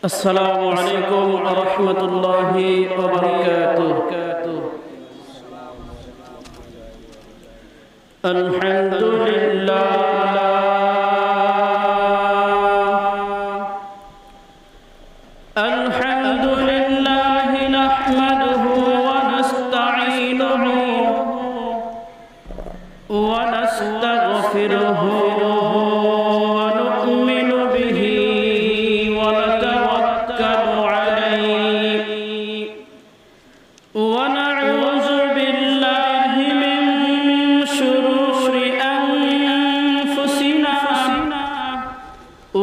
السلام عليكم ورحمة الله وبركاته. الحمد لله نحمده ونستعينه ونستغفره ونؤمن به ونتوكل عليه ونعوذ بالله من شرور أنفسنا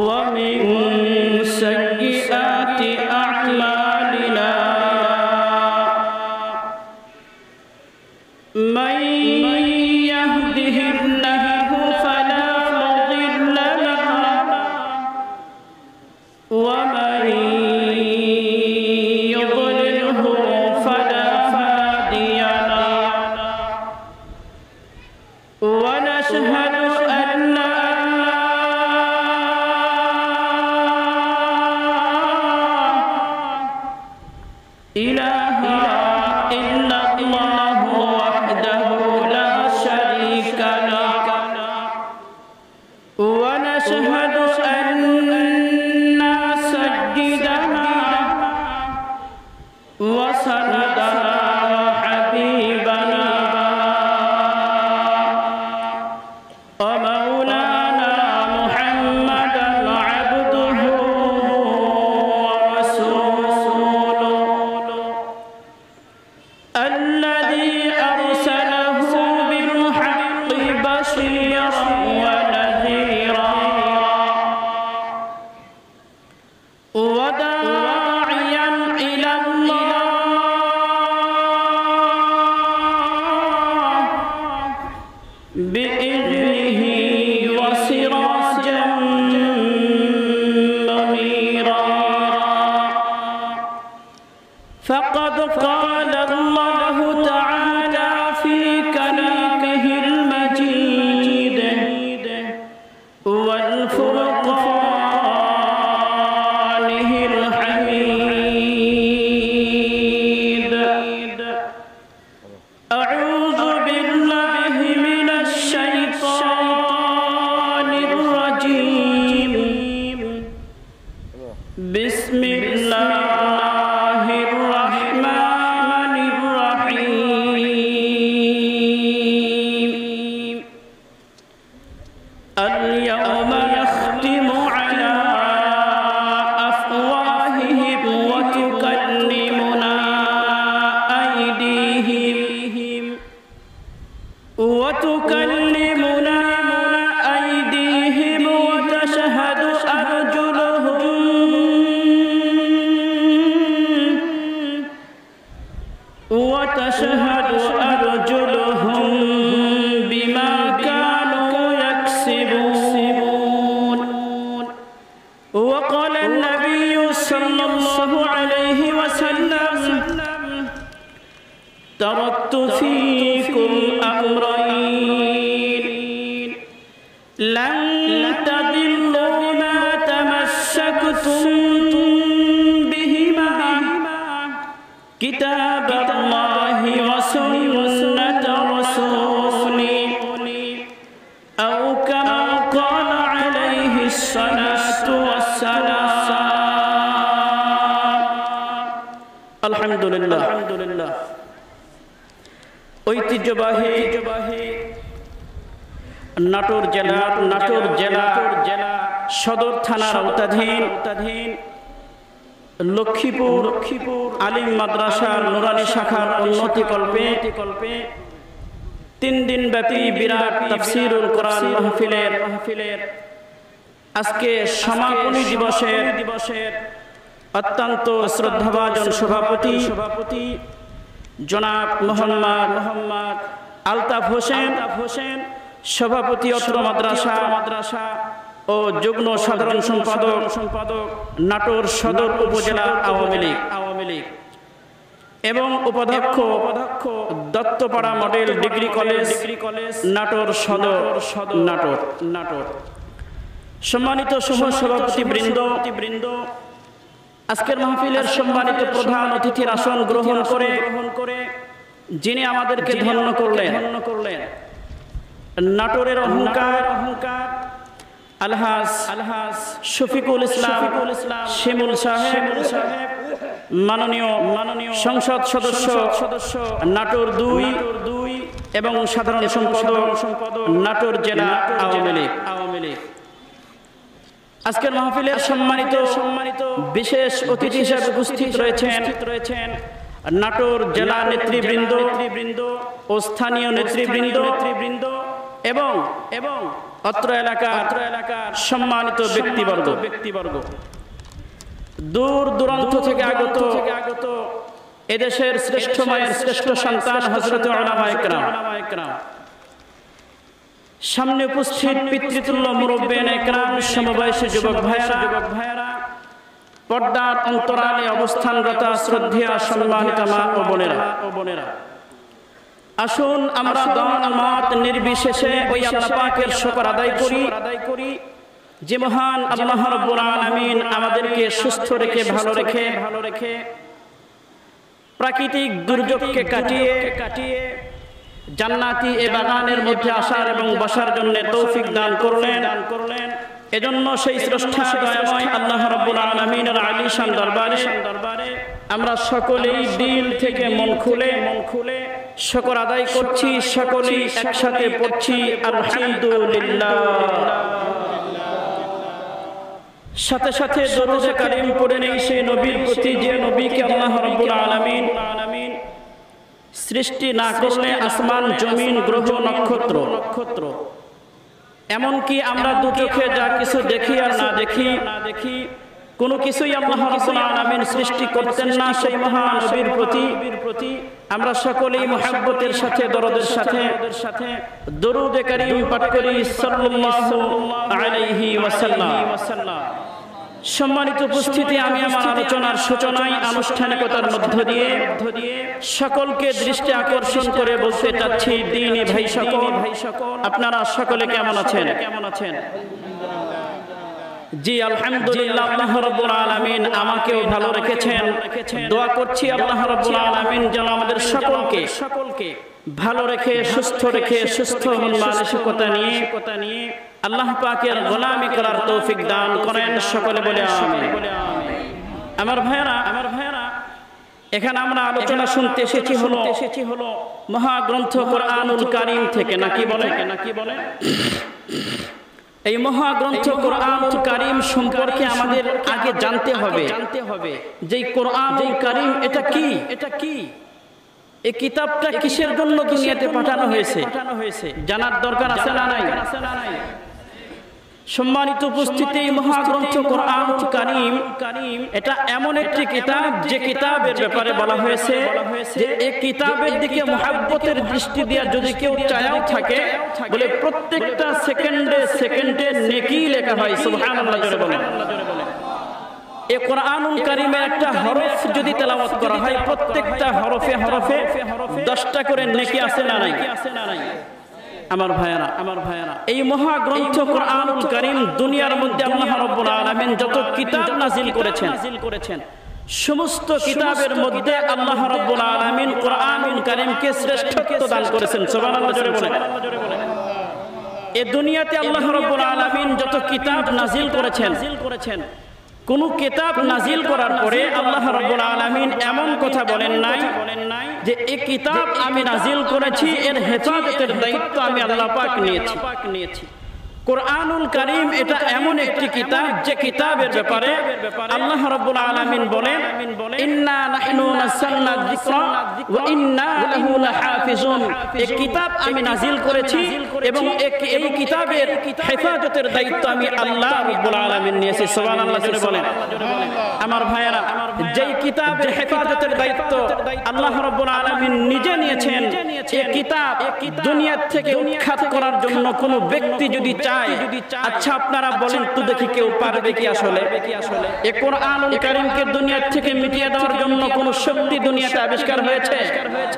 ومن سيئات أعمالنا من يهده الله فلا مضل له ومن يضلله فلا هادي له ونشهد أن لا إله إلا الله وحده لا شريك له ونشهد أن سيدنا وسندنا وحبيبنا ومولانا محمدا عبده ورسوله الذي أرسله بالحق بشيرا ونذيرا وداعيا إلى الله بإذنه وسراجا منيرا فقد قال الله تعالى في كلامه المجيد والفرقانه الحميد أعوذ بالله من الشيطان الرجيم بسم الله الرحمن الرحيم اليوم نختم على أفواههم وتكلمنا أيديهم وتشهد أرجلهم بما كانوا يكسبون وقال النبي صلى الله عليه وسلم تركت فيكم أمرين لن تضلوا ما تمسكتم بهما كتاب الله وسنة رسوله أو كما قال عليه الصلاة والسلام الحمد لله ঐতিহ্যবাহী নাটোর জেলা সদর থানার আওতাধীন লক্ষ্মীপুর আলিম মাদ্রাসার নুরানি শাখার উন্নতিকল্পে 3 দিন ব্যাপী বিরাট তাফসীরুল কোরআন মাহফিলের আজকে সমাপনী দিবসের অত্যন্ত শ্রদ্ধাভাজন সভাপতি জনাব মোহাম্মদ আলতাফ হোসেন সভাপতি অত্র মাদ্রাসা ও যুগ্ম সাধারণ সম্পাদক নাটোর সদর উপজেলা আওয়ামী লীগ এবং উপাধ্যক্ষ Duttapara model degree college Natore সদর নাটোর। সম্মানিত সহ সভাপতি বৃন্দ, আজকের মাহফিলের সম্মানিত প্রধান অতিথির আসন গ্রহণ করে যিনি আমাদেরকে ধন্য করলেন নাটোরের অহংকার আলহাজ শফিকুল ইসলাম শিমুল সাহেব, মাননীয় সংসদ সদস্য নাটোর 2 এবং সাধারণ সম্পাদক নাটোর জেলা আওয়ামী লীগ। আজকের মাহফিলের সম্মানিত বিশেষ অতিথি হিসেবে উপস্থিত রয়েছেন নাটোর জেলা নেতৃবৃন্দ ও স্থানীয় নেতৃবৃন্দ এবং অত্র এলাকার সম্মানিত ব্যক্তিবর্গ, দূর দূরান্ত থেকে আগত এদেশের শ্রেষ্ঠ মায়ের শ্রেষ্ঠ সন্তান হযরত উলামায়ে কেরাম, সামনে উপস্থিত পিতৃতুল্য মুরব্বিয়ানে কেরাম, সমবয়সী যুবক ভাইয়েরা, পর্দার অন্তরালে অবস্থানরত শ্রদ্ধেয় সম্মানিত মা ও বোনেরা, আসুন আমরা দল মত নির্বিশেষে ওই আল্লাহ পাকের শুকর আদায় করি যে মহান আল্লাহ রাব্বুল আলামিন আমাদেরকে সুস্থ রেখে ভালো রেখে প্রাকৃতিক দুর্যোগকে কাটিয়ে জান্নাতি এ বাগানের মধ্যে আসার এবং বসার জন্য তৌফিক দান করলেন। এজন্য সেই স্রষ্টা দয়াময় আল্লাহ রাব্বুল আলামিনের আলিশান দরবারে আমরা সকলেই দিল থেকে মন খুলে শুকর আদায় করছি, সকলেই একসাথে পড়ছি আলহামদুলিল্লাহ। সাথে সাথে দরুদ কারীম পড়ে নেই সেই নবীর প্রতি যে নবীকে আল্লাহ রাব্বুল আলামিন সৃষ্টি না করলে আসমান জমিন গ্রহ নক্ষত্র এমনকি আমরা দু চোখে যা কিছু দেখি আর না দেখি কোনো কিছুই আল্লাহ রাব্বুল আলামিন সৃষ্টি করতেন না। সেই মহান নবীর প্রতি আমরা সকলেই মুহাব্বতের সাথে দরদের সাথে দরুদ কারীম পাঠ করি সাল্লাল্লাহু আলাইহি ওয়াসাল্লাম। সম্মানিত উপস্থিতি, আমি আমার আলোচনার সূচনায় আনুষ্ঠানিকতার মধ্য দিয়ে সকলকে দৃষ্টি আকর্ষণ করে বলতে চাচ্ছি, দ্বীনি ভাই সকল আপনারা সকলে কেমন আছেন? জি আলহামদুলিল্লাহ, আল্লাহ রাব্বুল আলামিন আমাকেও ভালো রেখেছেন। দোয়া করছি আল্লাহ রাব্বুল আলামিন যেন আমাদের সকলকে ভালো রেখে সুস্থ মন মানসিকতা নিয়ে আল্লাহ পাকের গোলামি করার তৌফিক দান করেন। সকলে বলে আমিন। আমার ভাইয়েরা, এখানে আমরা আলোচনা শুনতে এসেছি হলো মহাগ্রন্থ কোরআনুল কারীম থেকে, নাকি বলে এই মহাগ্রন্থ কোরআনুল কারীম সম্পর্কে আমাদের আগে জানতে হবে যে কোরআনুল কারীম এটা কি, এই কিতাবটা কিসের জন্য দুনিয়াতে পাঠানো হয়েছে জানার দরকার আছে না নাই? সম্মানিত উপস্থিতি, মহাগ্রন্থ কোরআনুল কারীম এটা এমন একটি কিতাব যে কিতাবের ব্যাপারে বলা হয়েছে যে এই কিতাবের দিকে মুহাব্বতের দৃষ্টি দিয়ে যদি কেউ চায়াও থাকে বলে প্রত্যেকটা সেকেন্ডে নেকি লেখা হয়। সুবহানাল্লাহ জোরে বলেন। এই কোরআনুল কারীমের একটা হরফ যদি তেলাওয়াত করা হয় প্রত্যেকটা হরফে 10টা করে নেকি আছে না নাই? আমার ভাইয়েরা, এই মহাগ্রন্থ কোরআনুল কারীম দুনিয়ার মধ্যে আল্লাহ রাব্বুল আলামিন যত কিতাব নাজিল করেছেন সমস্ত কিতাবের মধ্যে আল্লাহ রাব্বুল আলামিন কোরআনুল কারীমকে শ্রেষ্ঠত্ব দান করেছেন। সুবহানাল্লাহ জোরে বলেন। এই দুনিয়াতে আল্লাহ রাব্বুল আলামিন যত কিতাব নাজিল করেছেন কোন কিতাব নাজিল করার পরে আল্লাহ রাব্বুল আলামিন এমন কথা বলেন নাই যে এই কিতাব আমি নাজিল করেছি, এর হেফাজতের দায়িত্ব আমি আল্লাহ পাক নিয়েছি। কোরআনুল কারীম এটা এমন একটি কিতাব যে কিতাবের ব্যাপারে আল্লাহ রাব্বুল আলামিন বলেন ইন্না নাহনু নাযালনা যিকরা ওয়া ইন্না লাহু লাহাফিজুন। এই কিতাব আমি নাজিল করেছি এবং এই কিতাবের হেফাজতের দায়িত্ব আমি আল্লাহ রাব্বুল আলামিন নিয়েছি। সুবহানাল্লাহ জোরে বলেন। আমার ভাইয়েরা, যেই কিতাবের হেফাজতের দায়িত্ব আল্লাহ রাব্বুল আলামিন নিজে নিয়েছেন, এই কিতাব দুনিয়া থেকে উৎখাত করার জন্য কোনো ব্যক্তি যদি চায় চায়, আচ্ছা আপনারা বলেন তো দেখি কেউ পারবে কি আসলে? এই কোরআনুল কারীমকে দুনিয়া থেকে মিটিয়ে দেওয়ার জন্য কোন শক্তি দুনিয়াতে আবিষ্কার হয়েছে?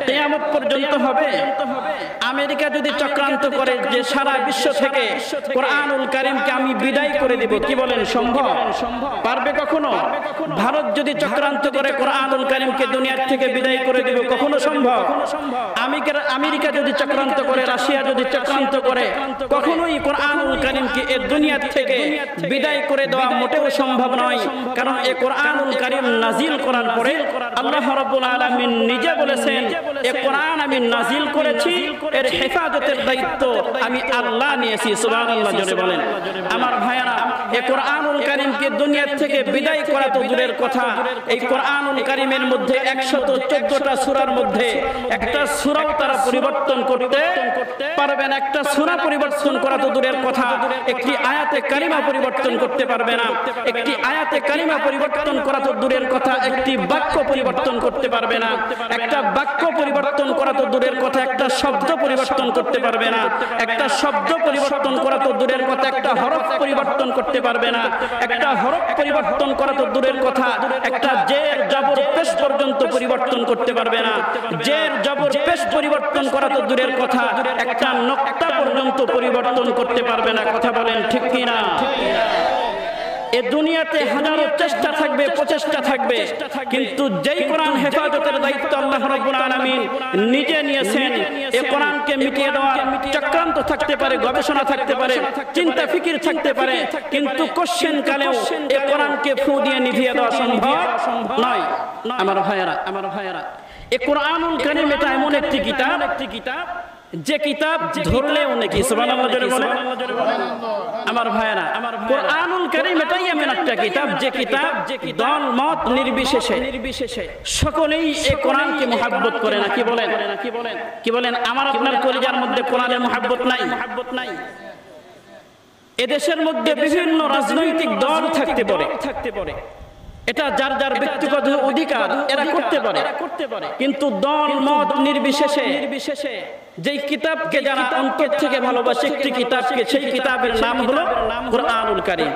কিয়ামত পর্যন্ত হবে। আমেরিকা যদি চক্রান্ত করে যে সারা বিশ্ব থেকে কোরআনুল কারীমকে আমি বিদায় করে দেব, কি বলেন সম্ভব? পারবে কখনো? ভারত যদি চক্রান্ত করে কোরআনুল কারীমকে দুনিয়া থেকে বিদায় করে দেব, কখনো সম্ভব? আমেরিকা যদি চক্রান্ত করে, রাশিয়া যদি চক্রান্ত করে, কখনোই কোরআনুল কারীমকে এই দুনিয়া থেকে বিদায় করে দেওয়া মোটেও সম্ভব নয়। কারণ এই কোরআনুল কারীম নাজিল করার পরে আল্লাহ রাব্বুল আলামিন নিজে বলেছেন, এই কোরআন আমি নাজিল করেছি, এর হেফাজতের দায়িত্ব আমি আল্লাহ নিয়েছি। সুবহানাল্লাহ জোরে বলেন। আমার ভাইয়েরা, এই কোরআনুল কারীমকে দুনিয়া থেকে বিদায় করা তো দূরের কথা, এই কোরআনুল কারীমের মধ্যে 114টা সূরার মধ্যে একটা সূরাও তারা পরিবর্তন করতে পারবে না। একটা সূরা পরিবর্তন করা তো দূরের কথা, একটি আয়াতে কারিমা পরিবর্তন করতে পারবে না। একটি আয়াতে কারিমা পরিবর্তন করা তো দূরের কথা, একটি বাক্য পরিবর্তন করতে পারবে না। একটা বাক্য পরিবর্তন করা তো দূরের কথা, একটা শব্দ পরিবর্তন করতে পারবে না। একটা শব্দ পরিবর্তন করা তো দূরের কথা, একটা হরফ পরিবর্তন করতে পারবে না। একটা হরফ পরিবর্তন করা তো দূরের কথা, একটা জের জবর পেশ পর্যন্ত পরিবর্তন করতে পারবে না। জের জবর পেশ পরিবর্তন করা তো দূরের কথা, একটা নক্তা পর্যন্ত পরিবর্তন করতে পারবে না। কথা বলেন ঠিক কি না? এই দুনিয়াতে হাজারো চেষ্টা থাকবে, প্রচেষ্টা থাকবে, কিন্তু যেই কোরআন হেফাজতের দায়িত্ব আল্লাহ রাব্বুল আলামিন নিজে নিয়েছেন, এই কোরআনকে মিটিয়ে দেওয়ার চক্রান্ত থাকতে পারে, গবেষণা থাকতে পারে, চিন্তা ফিকির থাকতে পারে, কিন্তু কোশ্চেন কালেও এই কোরআনকে ফু দিয়ে নিভিয়ে দেওয়া সম্ভব নয়। আমার ভাইয়েরা, এই কোরআনুল কারীম এটা এমন একটি কিতাব যে কিতাব ধরলেও নাকি সুবহানাল্লাহ জোরে বলেন। আমার ভাইয়েরা, কোরআনুল কারীম এটাই এমন একটা কিতাব যে কিতাব দল মত নির্বিশেষে সকলেই এই কোরআনকে মুহাব্বত করে না। কি বলেন? আমার আপনার কলিজার মধ্যে কোরআনের মুহাব্বত নাই? এদেশের মধ্যে বিভিন্ন রাজনৈতিক দল থাকতে পারে, এটা যার যার ব্যক্তিগত অধিকার, এরা করতে পারে, কিন্তু দল মত নির্বিশেষে যেই কিতাবকে যারা অন্তর থেকে ভালোবাসে, একটি কিতাবকে, সেই কিতাবের নাম হলো কোরআনুল কারীম।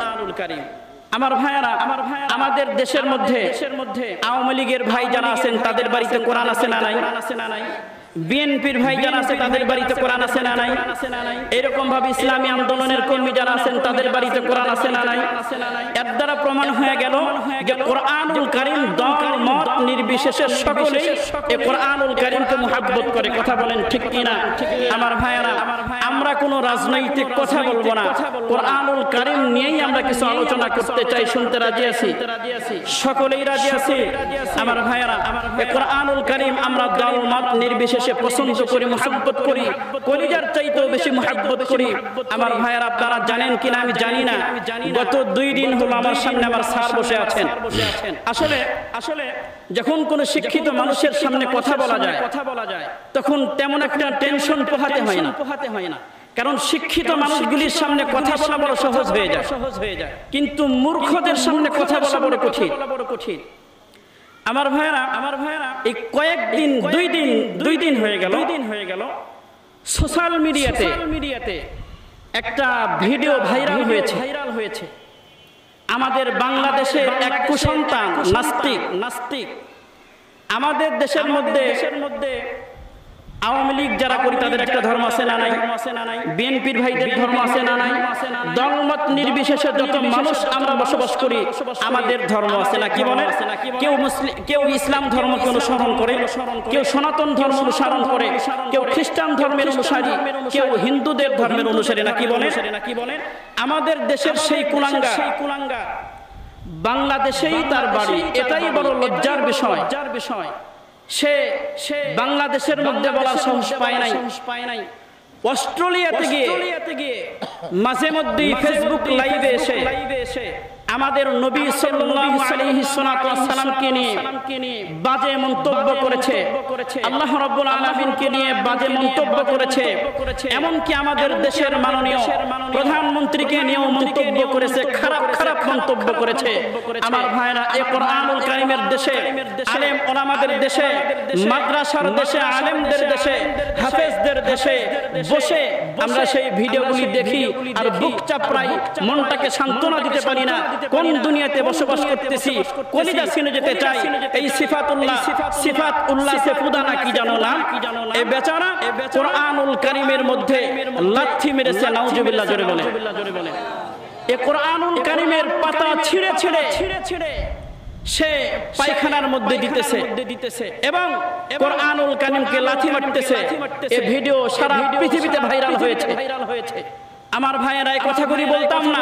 আমার ভাইয়েরা, আমাদের দেশের মধ্যে আওয়ামী লীগের ভাই যারা আছেন তাদের বাড়িতে কোরআন আছে না নাই? বিএনপির ভাই যারা আছে তাদের বাড়িতে কোরআন আছে না নাই? এরকম ভাবে ইসলামী আন্দোলনের কর্মী যারা আছেন তাদের বাড়িতে কোরআন আছে না নাই? এর দ্বারা প্রমাণ হয়ে গেল যে কোরআনুল কারীম দল মত নির্বিশেষে সকলেই এই কোরআনুল কারীমকে মুহাব্বত করে। কথা বলেন ঠিক কি না? আমার ভাইয়েরা, আমরা কোনো রাজনৈতিক কথা বলবো না, কোরআনুল কারীম নিয়েই আমরা কিছু আলোচনা করতে চাই। শুনতে রাজি আছি? সকলেই রাজি আছি? আমার ভাইয়েরা, এই কোরআনুল কারীম আমরা দল মত নির্বিশেষে পছন্দ করি, মুহাব্বত করি, কলিজার চাইতেও বেশি মুহাব্বত করি। আমার ভাইয়েরা, আপনারা জানেন কিনা আমি জানি না, গত 2 দিন হলো আমার সামনে আমার স্যার বসে আছেন। আসলে যখন কোনো শিক্ষিত মানুষের সামনে কথা বলা যায় তখন তেমন একটা টেনশন পোহাতে হয় না, কারণ শিক্ষিত মানুষগুলির সামনে কথা বলা বড় সহজ হয়ে যায়, কিন্তু মূর্খদের সামনে কথা বলা বড় কঠিন। আমার ভাইয়েরা, এই কয়েকদিন 2 দিন হয়ে গেল সোশ্যাল মিডিয়াতে একটা ভিডিও ভাইরাল হয়েছে। আমাদের বাংলাদেশের এক কুসন্তান নাস্তিক, আমাদের দেশের মধ্যে আওয়ামী লীগ যারা করি তাদের একটা ধর্ম আছে না নাই? বিএনপির ভাইদের ধর্ম আছে না নাই? দলমত নির্বিশেষে যত মানুষ আমরা বসবাস করি আমাদের ধর্ম আছে না? কি বলে? কেউ ইসলাম ধর্মকে অনুসরণ করে, কেউ সনাতন ধর্ম অনুসরণ করে, কেউ খ্রিস্টান ধর্মের অনুসারী, কেউ হিন্দুদের ধর্মের অনুসারী, না কি বলে? আমাদের দেশের সেই কুলাঙ্গা বাংলাদেশেই তার বাড়ি, এটাই বড় লজ্জার বিষয়। সে বাংলাদেশের মধ্যে বলার সাহস পায় নাই। অস্ট্রেলিয়াতে গিয়ে মাঝে মধ্যেই ফেসবুক লাইভে এসে আমাদের নবী সাল্লাল্লাহু আলাইহি সাল্লামকে নিয়ে বাজে মন্তব্য করেছে, আল্লাহ রাব্বুল আলামিনকে নিয়ে বাজে মন্তব্য করেছে, এমনকি আমাদের দেশের মাননীয় প্রধানমন্ত্রীকে নিয়েও মন্তব্য করেছে, খারাপ খারাপ মন্তব্য করেছে। আমার ভাইরা, এই কোরআনুল কারীমের দেশে, আলেম ওলামাদের দেশে, মাদ্রাসার দেশে, আলেমদের দেশে, হাফেজদের দেশে বসে আমরা সেই ভিডিওগুলি দেখি আর বুক চাপড়াই, মনটাকে সান্ত্বনা দিতে পারি না। কোন দুনিয়াতে বসবাস করতেছি, কলিজা ছিনে যেতে চাই। এই সিফাতুল্লাহ সেফুদা না কি জানো না, এই বেচারা কোরআনুল কারীমের মধ্যে লাথি মেরেছে, নাউজুবিল্লাহ জোরে বলে। এই কোরআনুল কারীমের পাতা ছিঁড়ে ছিঁড়ে সে পায়খানার মধ্যে দিতেছে এবং কোরআনুল কারীমকে লাথি মারতেছে। এই ভিডিও সারা পৃথিবীতে ভাইরাল হয়েছে। আমার ভাইয়েরা, এই কথাগুলি বলতাম না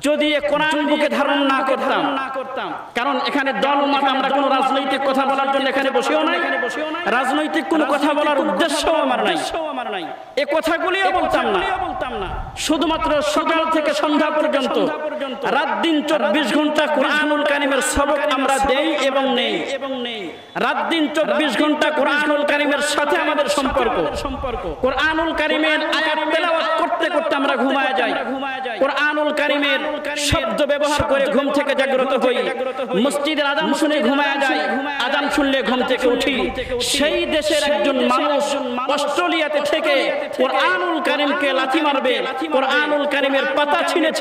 যদি কোরআন বুকে ধারণ না করতাম। কারণ এখানে দল মত, আমরা কোনো রাজনৈতিক কথা বলার জন্য এখানে বসেও নাই, রাজনৈতিক কোনো কথা বলার উদ্দেশ্যও আমার নাই। এই কথাগুলিও বলতাম না। শুধুমাত্র সকাল থেকে সন্ধ্যা পর্যন্ত রাত দিন 24 ঘন্টা কোরআনুল কারীমের সবক আমরা দেই এবং নেই। রাত দিন 24 ঘন্টা কোরআনুল কারীমের সাথে আমাদের সম্পর্ক। কোরআনুল কারীমের আয়াত তেলাওয়াত করতে করতে আমরা ঘুমায় যাই। কোরআনুল কারীমের শব্দ ব্যবহার করে ঘুম থেকে জাগ্রত হই। মসজিদের আযান শুনে ঘুমায় যাই, আযান শুনলে ঘুম থেকে উঠি। সেই দেশের একজন মানুষ অস্ট্রেলিয়াতে থেকে কোরআনুল কারীমকে লাথি মারবে, কোরআনুল কারীমের পাতা ছিঁড়ে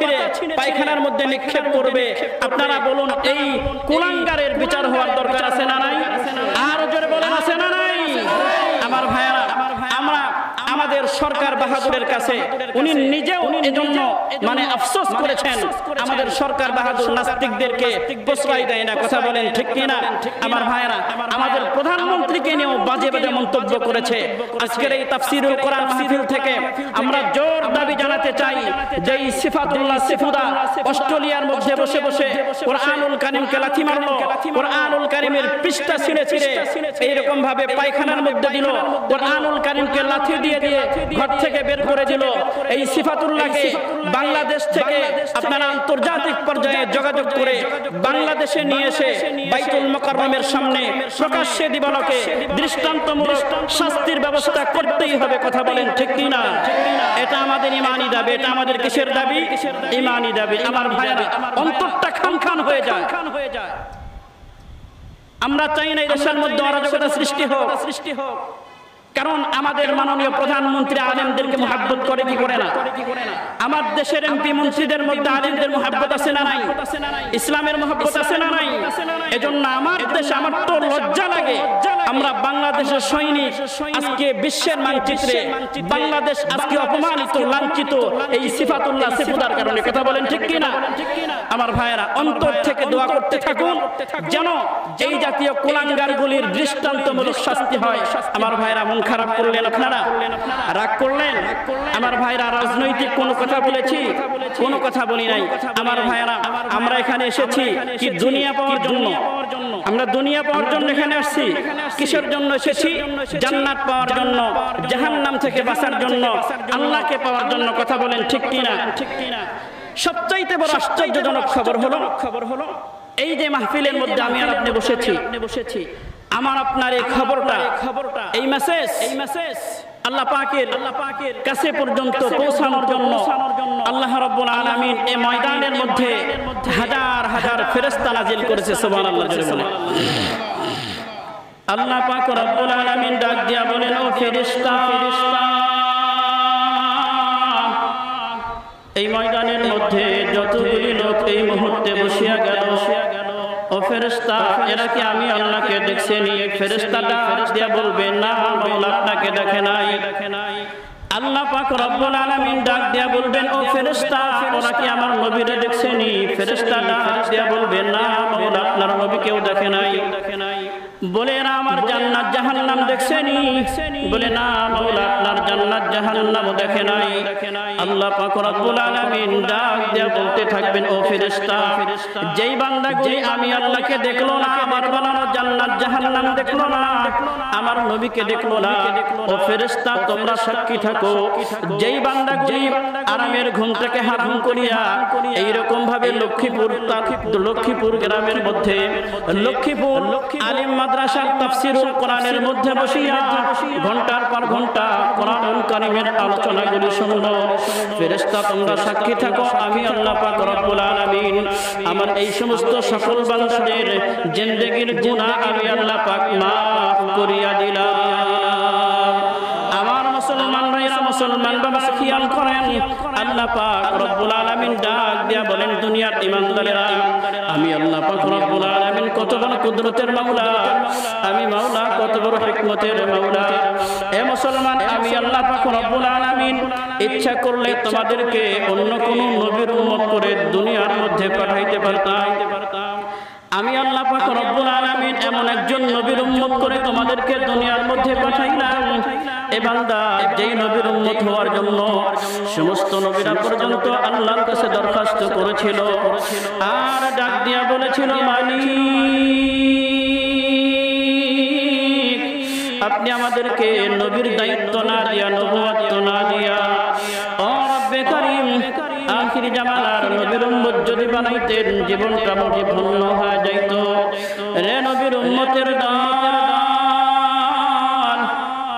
পায়খানার মধ্যে নিক্ষেপ করবে। আপনারা বলুন, এই কুলাঙ্গারের বিচার হওয়ার দরকার আছে না নাই? আর জোরে বলেন, আছে না নাই? আমার ভাইয়েরা, আমরা আমাদের সরকার বাহাদুরের কাছে, উনি নিজেও এজন্য আফসোস করেছেন। আমাদের সরকার বাহাদুর নাস্তিকদেরকে প্রশ্রয় দেয় না, কথা বলেন ঠিক কিনা? আমার ভাইয়েরা, আমাদের প্রধানমন্ত্রীকে নিয়েও বাজে বাজে মন্তব্য করেছে। আজকের এই তাফসীরুল কোরআন মাহফিল থেকে আমরা জোর দাবি জানাতে চাই যে এই সিফাতুল্লাহ সেফুদা অস্ট্রেলিয়ার মধ্যে বসে কোরআনুল কারীমকে লাথি মারলো, কোরআনুল কারীমের পৃষ্ঠা ছিঁড়ে এইরকম ভাবে পায়খানার মধ্যে দিল, কোরআনুল কারীমকে লাথি দিয়ে ঘর থেকে বের করে দিল। এই সিফাতুল্লাহকে বাংলাদেশ থেকে আপনারা আন্তর্জাতিক পর্যায়ে যোগাযোগ করে বাংলাদেশে নিয়ে এসে বাইতুল মুকাররমের সামনে প্রকাশ্যে দিবালোকে দৃষ্টান্তমূলক শাস্তির ব্যবস্থা করতেই হবে, কথা বলেন ঠিক কিনা? এটা আমাদের ঈমানি দাবি। এটা আমাদের কিসের দাবি? ঈমানি দাবি। আমার ভাইরা, অন্তরটা খান হয়ে যায়। আমরা চাই না এই দেশের মধ্যে অরাজকতা সৃষ্টি হোক। কারণ আমাদের মাননীয় প্রধানমন্ত্রী আলেমদেরকে মুহাব্বত করে কি করে না? আমার দেশের এমপি মন্ত্রীদের মধ্যে আলেমদের মুহাব্বত আছে না নাই? ইসলামের মুহাব্বত আছে না নাই? এজন্য আমার দেশে আমার তো লজ্জা লাগে, আমরা বাংলাদেশের সৈনিক আজকে বিশ্বের মানচিত্রে বাংলাদেশ আজকে অপমানিত, লাঞ্ছিত এই সিফাতুল্লাহ সেফুদার কারণে, কথা বলেন ঠিক কিনা? আমার ভাইয়েরা, অন্তর থেকে দোয়া করতে থাকুন যেন এই জাতীয় কুলাঙ্গারগুলির দৃষ্টান্তমূলক শাস্তি হয়। আমার ভাইয়েরা, মন খারাপ করলেন আপনারা, রাগ করলেন? আমার ভাইরা, রাজনৈতিক কোন কথা বলেছি? কোনো কথা বলি নাই। আমার ভাইরা, আমরা এখানে এসেছি কি দুনিয়া পাওয়ার জন্য? আমরা দুনিয়া পাওয়ার জন্য এখানে আসছি। কিসের জন্য এসেছি? জান্নাত পাওয়ার জন্য, জাহান্নাম থেকে বাঁচার জন্য, আল্লাহকে পাওয়ার জন্য, কথা বলেন ঠিক কিনা? সবচাইতে বড় আশ্চর্যজনক খবর হলো এই যে মাহফিলের মধ্যে আমি আর আপনি বসেছি, আমার আপনার এই খবরটা, এই মেসেজ আল্লাহ পাকের কাছে পর্যন্ত পৌঁছানোর জন্য আল্লাহ রাব্বুল আলামিন এই ময়দানের মধ্যে হাজার হাজার ফেরেশতা নাজিল করেছে। সুবহানাল্লাহ জোরে বলেন। আল্লাহ পাক রাব্বুল আলামিন ডাক দিয়া বলেন, ও ফেরেশতা, এই ময়দানের মধ্যে যতগুলি লোক এই মুহূর্তে বসিয়া গেল, ও ফেরেশতা, এরা কি আমি আল্লাহকে দেখছে নি? ফেরেশতাটা দিয়া বলবে, না, মাওলা আপনাকে দেখে নাই। আল্লাহ পাক রব্বুল আলামিন ডাক দিয়া বলবেন, ও ফেরেশতা, ওরা কি আমার নবীরে দেখছে নি? ফেরেশতাটা দিয়া বলবে, না, মাওলা আপনার নবীকেও দেখে নাই। বলে না আমার জান্নাত জাহান্নাম দেখছেনি? বলে না মাওলা আপনার জান্নাত জাহান্নাম দেখে নাই। আল্লাহ পাক রব্বুল আলামিন ডাক দিয়ে বলতে থাকবেন, ও ফেরেশতা, যেই বান্দাগুলি আমি আল্লাহকে দেখলো না, আমার বানানো জান্নাত জাহান্নাম দেখলো না, আমার নবীকে দেখলো না, ও ফেরেশতা তোমরা সাক্ষী থাকো, যেই বান্দাগুলি আরামের ঘুম থেকে হারাম করিয়া এইরকম ভাবে লক্ষ্মীপুর গ্রামের মধ্যে লক্ষ্মীপুর আলিম মাদ্রাসার তাফসীরুল কোরআনের মধ্যে বসিয়া ঘন্টার পর ঘন্টা কোরআনুল কারীমের আলোচনাগুলি শুনলো, ফেরেশতা তোমরা সাক্ষী থাকো আমি আল্লাহ পাক রব্বুল আলামিন আমার এই সমস্ত সকল বান্দাদের জিন্দেগীর গুনাহ আমি আল্লাহ পাক মাফ করিয়া দিলাম। আমার মুসলমান ভাইরা, মুসলমান বাবা খেয়াল করেন, আল্লাহ পাক রব্বুল আলামিন ডাক দিয়া বলেন, দুনিয়ার ঈমানদারেরা আমি আল্লাহ পাক রব্বুল আলামিন কত বড় কুদরতের মাওলা, আমি মাওলা কত বড় হিকমতের মাওলা। এ মুসলমান, আমি আল্লাহ পাক রব্বুল আলামিন ইচ্ছা করলে তোমাদেরকে অন্য কোন নবীর উম্মত করে দুনিয়ার মধ্যে পাঠাইতে পারতাম। আমি আল্লাহ পাক রব্বুল আলামিন এমন একজন নবীর উম্মত করে তোমাদেরকে দুনিয়ার মধ্যে পাঠাইলাম। এ বান্দা যেই নবীর উম্মত হওয়ার জন্য সমস্ত নবীরা পর্যন্ত আল্লাহর কাছে দরখাস্ত করেছিল আর ডাক দিয়া বলেছিল, মালিক আপনি আমাদেরকে নবীর দায়িত্ব না দিয়া, নবুয়ত না দিয়া, ও রব্বে কারীম আখির জামানার নবীর উম্মত যদি বানাইতেন জীবনটা মোটে ধন্য হয়ে যাইত। রে নবীর উম্মতের দান,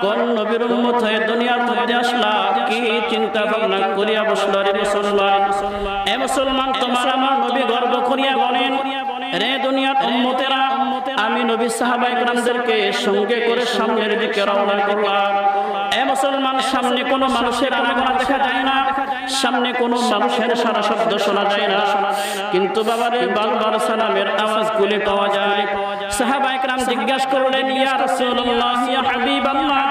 কোন নবীর উম্মত হয়ে দুনিয়ার মধ্যে আসলা, কি চিন্তা ভাবনা করিয়া বসলো রে মুসলমান? এ মুসলমান, তোমার আমার নবী গর্ব করিয়া বলেন, রে দুনিয়ার উম্মতেরা আমি নবী সাহাবায়ে কেরামদেরকে সঙ্গে করে সামনের দিকে রওনা করলাম। এ মুসলমান, সামনে কোনো মানুষের আনাগোনা দেখা যায় না, সামনে কোনো মানুষের সারা শব্দ শোনা যায় না, কিন্তু বাবারে বারবার সালামের আওয়াজগুলি পাওয়া যায়। সাহাবায়ে কেরাম জিজ্ঞাসা করলেন, ইয়া রাসূলুল্লাহ, ইয়া হাবিবাল্লাহ,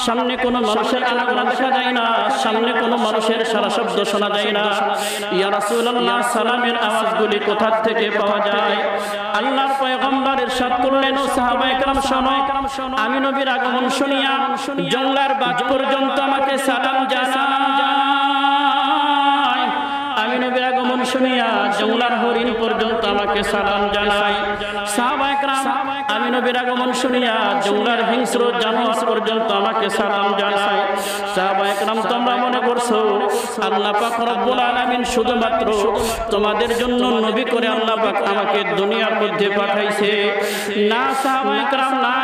সামনে কোনো মানুষের আনাগোনা দেখা যায় না, সামনে কোনো মানুষের সারা শব্দ শোনা যায় না, ইয়া রাসূলুল্লাহ সালামের আওয়াজগুলি কোথা থেকে পাওয়া যায়? আল্লাহর পয়গম্বর ইরশাদ করলেন, ও সাহাবায়ে কেরাম শোনো, আমি নবীর আগমন শুনিয়া জংলার বাগ পর্যন্ত আমাকে সালাম জানায়, আমি নবীর আগমন শুনিয়া জংলার হরিণ পর্যন্ত আমাকে সালাম জানায়। সাহাবায়ে কেরাম আমি নবীর আগমন শুনিয়া জংলার হিংস্র জানোয়ার পর্যন্ত আমাকে সালাম জানায়। সাহাবায়ে কেরাম তোমরা মনে করছো আল্লাহ পাক রব্বুল আলামিন শুধুমাত্র তোমাদের জন্য নবী করে আল্লাহ পাক আমাকে দুনিয়ার মধ্যে পাঠাইছে? না সাহাবায়ে কেরাম, না,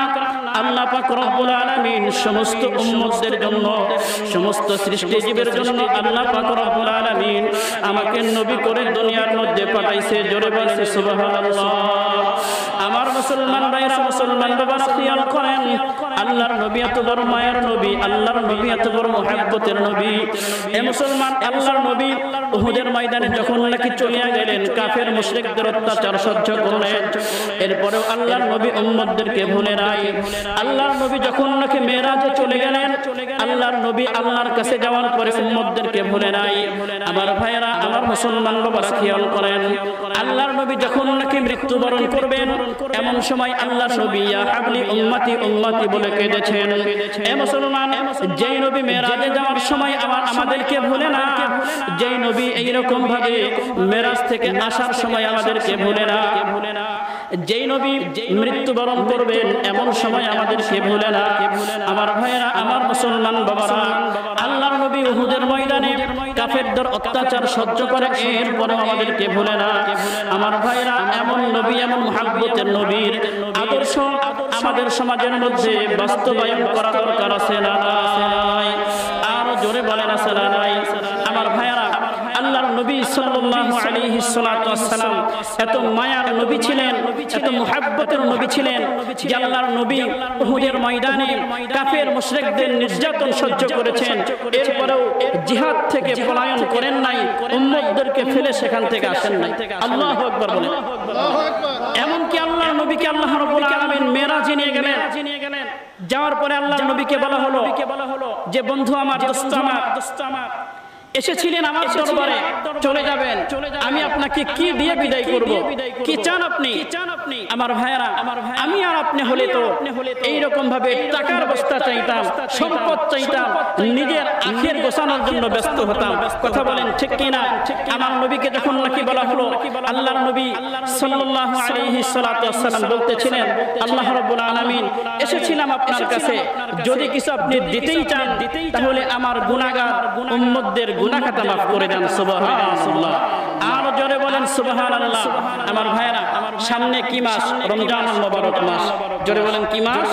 আল্লাহ পাক রব্বুল আলামিন সমস্ত উম্মতদের জন্য, সমস্ত সৃষ্টি জীবের জন্য আল্লাহ পাক রব্বুল আলামিন আমাকে নবী করে দুনিয়ার মধ্যে পাঠাইছে। জোরে বলেন সুবহানাল্লাহ। আমার মুসলমান ভাইরা, মুসলমান বাবারা খেয়াল করেন, আল্লাহর নবী এত বড় মায়ের নবী, আল্লাহর নবী এত বড় মুহাব্বতের নবী। এ মুসলমান, আল্লাহর নবী উহুদের ময়দানে যখন নাকি চলিয়া গেলেন, কাফের মুশরিকদের অত্যাচার সহ্য করলেন, এরপরেও আল্লাহর নবী উম্মতদেরকে ভুলে নাই। আল্লাহর নবী যখন নাকি মেরাজে চলে গেলেন, আল্লাহর নবী আল্লাহর কাছে যাওয়ার পরে উম্মতদেরকে ভুলে নাই। আমার ভাইরা, আমার মুসলমান বাবারা খেয়াল করেন, আল্লাহর নবী যখন নাকি মৃত্যুবরণ করবেন, এমন সময় আল্লাহর নবী ইয়া হাবলি উম্মতি উম্মতি বলে কেঁদেছেন। এ মুসলমান, যেই নবী মেরাজে যাওয়ার সময় আমাদেরকে ভুলে না, যেই নবী এইরকম ভাবে মেরাজ থেকে আসার সময় আমাদেরকে ভুলে না, যেই নবী মৃত্যুবরণ করবেন এমন সময় আমাদেরকে ভুলে না। আমার ভাইরা, আমার মুসলমান বাবারা, আল্লাহর নবী উহুদের ময়দানে কাফেরদের অত্যাচার সহ্য করে, এরপরেও আমাদেরকে ভুলে না। আমার ভাইরা, এমন নবী, এমন মুহাব্বতের নবীর আদর্শ আমাদের সমাজের মধ্যে বাস্তবায়ন করা দরকার আছে না নাই? আরো জোরে বলেন আছে না নাই? আমার ভাইরা, আল্লাহর নবী সাল্লাল্লাহু আলাইহি ওয়াসাল্লাম এত মায়ার নবী ছিলেন, এত মুহাব্বতের নবী ছিলেন যে আল্লাহর নবী উহুদের ময়দানে কাফের মুশরিকদের নির্যাতন সহ্য করেছেন, এরপরেও জিহাদ থেকে পলায়ন করেন নাই, উম্মতদেরকে ফেলে সেখান থেকে আসেন নাই। আল্লাহু আকবার বলেন। এমনকি আল্লাহর নবীকে আল্লাহ রাব্বুল আলামিন মেরাজে নিয়ে গেলেন, যাওয়ার পরে আল্লাহর নবীকে বলা হলো যে বন্ধু আমার, দোস্ত আমার, এসেছিলেন আমার দরবারে, চলে যাবেন, আমি আপনাকে কি দিয়ে বিদায় করব? কি চান আপনি? আমার ভাইয়েরা, আমি আর আপনি হলে তো এইরকম ভাবে টাকার বস্তা চাইতাম, সম্পদ চাইতাম, নিজের আখের গোছানোর জন্য ব্যস্ত হতাম। কথা বলেন ঠিক কিনা? আমার নবীকে যখন নাকি বলা হলো, আল্লাহর নবী সাল্লাল্লাহু আলাইহি সাল্লাতু ওয়াসসালাম বলতেছিলেন, আল্লাহ রাব্বুল আলামিন এসেছিলাম আপনার কাছে, যদি কিছু আপনি দিতেই চান তাহলে আমার গুনাহগার উম্মতদের গুনাহ খাতা মাফ করে দেন। সুবহানাল্লাহ। আর জোরে বলেন সুবহানাল্লাহ। আমার ভাইরা, সামনে কি মাস? রমজানুল মুবারক মাস। জোরে বলেন কি মাস?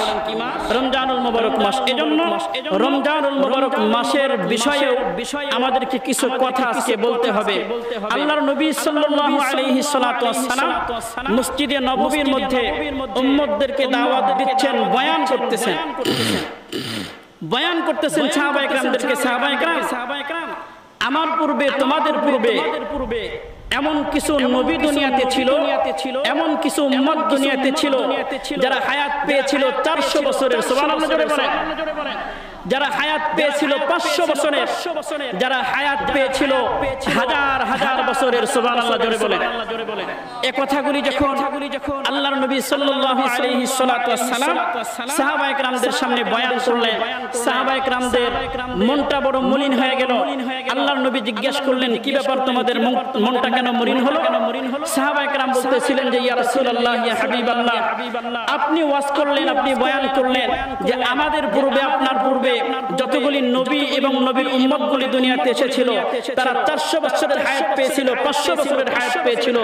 রমজানুল মুবারক মাস। এজন্য রমজানুল মুবারক মাসের বিষয়েও আমাদেরকে কিছু কথা আজকে বলতে হবে। আল্লাহর নবী সাল্লাল্লাহু আলাইহি সাল্লাতু ওয়াসসালাম মসজিদে নববীর মধ্যে উম্মতদেরকে দাওয়াত দিচ্ছেন, বয়ান করতেছেন সাহাবায়ে কেরামদেরকে। সাহাবায়ে কেরাম, আমার পূর্বে, তোমাদের পূর্বে এমন কিছু নবী দুনিয়াতে ছিল, এমন কিছু উম্মত দুনিয়াতে ছিল যারা হায়াত পেয়েছিল 400 বছরের। সুবহানাল্লাহ জোরে বলেন। যারা হায়াত পেয়েছিল 500 বছরের, যারা হায়াত পেয়েছিল হাজার হাজার বছরের। সুবহানাল্লাহ জোরে বলেন। এই কথাগুলি যখন আল্লাহর নবী সাল্লাল্লাহু আলাইহি সাল্লাতু ওয়াসসালাম সাহাবায়ে কেরামদের সামনে বয়ান করলেন, সাহাবায়ে কেরামদের মনটা বড় মলিন হয়ে গেল। আল্লাহর নবী জিজ্ঞেস করলেন, কি ব্যাপার তোমাদের মনটা কেন মলিন হলো? সাহাবায়ে কেরাম বলতেছিলেন যে, ইয়া রাসূলুল্লাহ, ইয়া হাবিবাল্লাহ, আপনি ওয়াজ করলেন, আপনি বয়ান করলেন যে আমাদের পূর্বে, আপনার পূর্বে যতগুলি নবী এবং নবীর উম্মতগুলি দুনিয়াতে এসেছিল তারা 400 বছরের হায়াত পেয়েছিল, 500 বছরের হায়াত পেয়েছিল,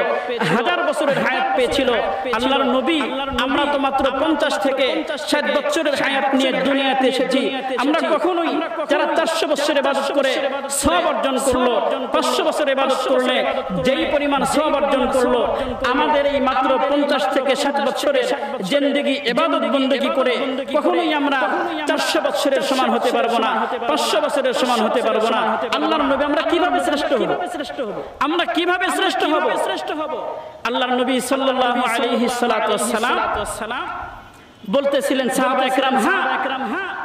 1000 বছরের হায়াত পেয়েছিল। আল্লাহর নবী, আমরা তো মাত্র 50 থেকে 60 বছরের হায়াত নিয়ে দুনিয়াতে এসেছি। আমরা কখনোই যারা 400 বছর ইবাদত করে সওয়াব অর্জন করলো, 500 বছর ইবাদত করলে যেই পরিমাণ সওয়াব অর্জন করলো, আমাদের এই মাত্র 50 থেকে 60 বছরের জিন্দেগি ইবাদত বندگی করে কখনোই আমরা 400 বছরের সমান হতে পারবো না, 500 বছরের সমান হতে পারবো না। আল্লাহর নবী, আমরা কিভাবে শ্রেষ্ঠ হব? আমরা কিভাবে শ্রেষ্ঠ হব? আল্লাহর নবী সাল্লাল্লাহু আলাইহি সাল্লাতু ওয়াসসালাম বলতেছিলেন, সাহাবায়ে কেরাম,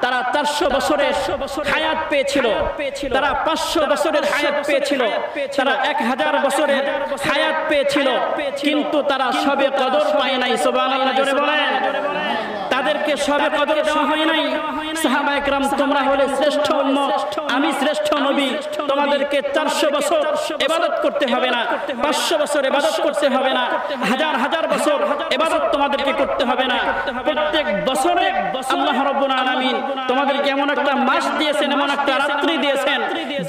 তারা 400 বছরের হায়াত পেয়েছিল, তারা 500 বছরের হায়াত পেয়েছিল, তারা 1000 বছরের হায়াত পেয়েছিল, কিন্তু তারা সবে কদর পায় নাই। সুবহানাল্লাহ জোরে বলেন। তাদেরকে সবে কদর দেওয়া হয় নাই। সাহাবায়ে কেরাম, তোমরা হলে শ্রেষ্ঠ উম্মত, আমি শ্রেষ্ঠ নবী, তোমাদেরকে 400 বছর ইবাদত করতে হবে না, 500 বছর ইবাদত করতে হবে না, হাজার হাজার বছর ইবাদত তোমাদেরকে করতে হবে না। প্রত্যেক বছরে আল্লাহ রাব্বুল আলামিন তোমাদেরকে এমন একটা মাস দিয়েছেন, এমন একটা রাত্রি দিয়েছেন,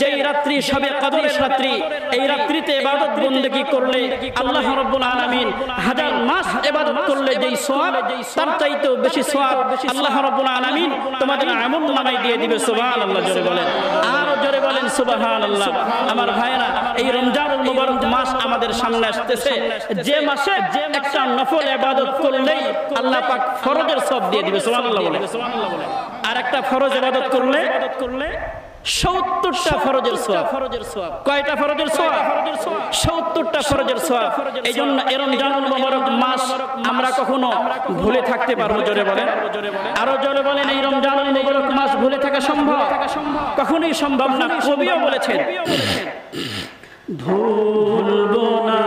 যেই রাত্রি সবে কদরের রাত্রি। এই রাত্রিতে ইবাদত বندگی করলে আল্লাহ রাব্বুল আলামিন হাজার মাস ইবাদত করলে যেই সওয়াব, তার চাইতেও বেশি সওয়াব আল্লাহ রাব্বুল আলামিন তোমাদের আমলনামায় দিয়ে দিবে। সুবহানাল্লাহ জোরে বলেন। আর জোরে বলেন সুবহানাল্লাহ। আমার ভাইরা, এই রমজানুল মুবারক মাস আমাদের সামনে আসতেছে, যে মাসে একটা নফল ইবাদত করলেই আল্লাহ পাক ফরজের সওয়াব দিয়ে দিবে। সুবহানাল্লাহ বলেন। আর একটা ফরজ ইবাদত করলে 70টা ফরজের সওয়াব। কয়টা ফরজের সওয়াব? 70টা ফরজের সওয়াব। এইজন্য এই রমজানুল মুবারক মাস আমরা কখনো ভুলে থাকতে পারবো? জোরে বলেন। আরো জোরে বলেন। এই রমজানুল মুবারক মাস ভুলে থাকা সম্ভব? কখনোই সম্ভব না। কবিও বলেছেন, ভুলবো না,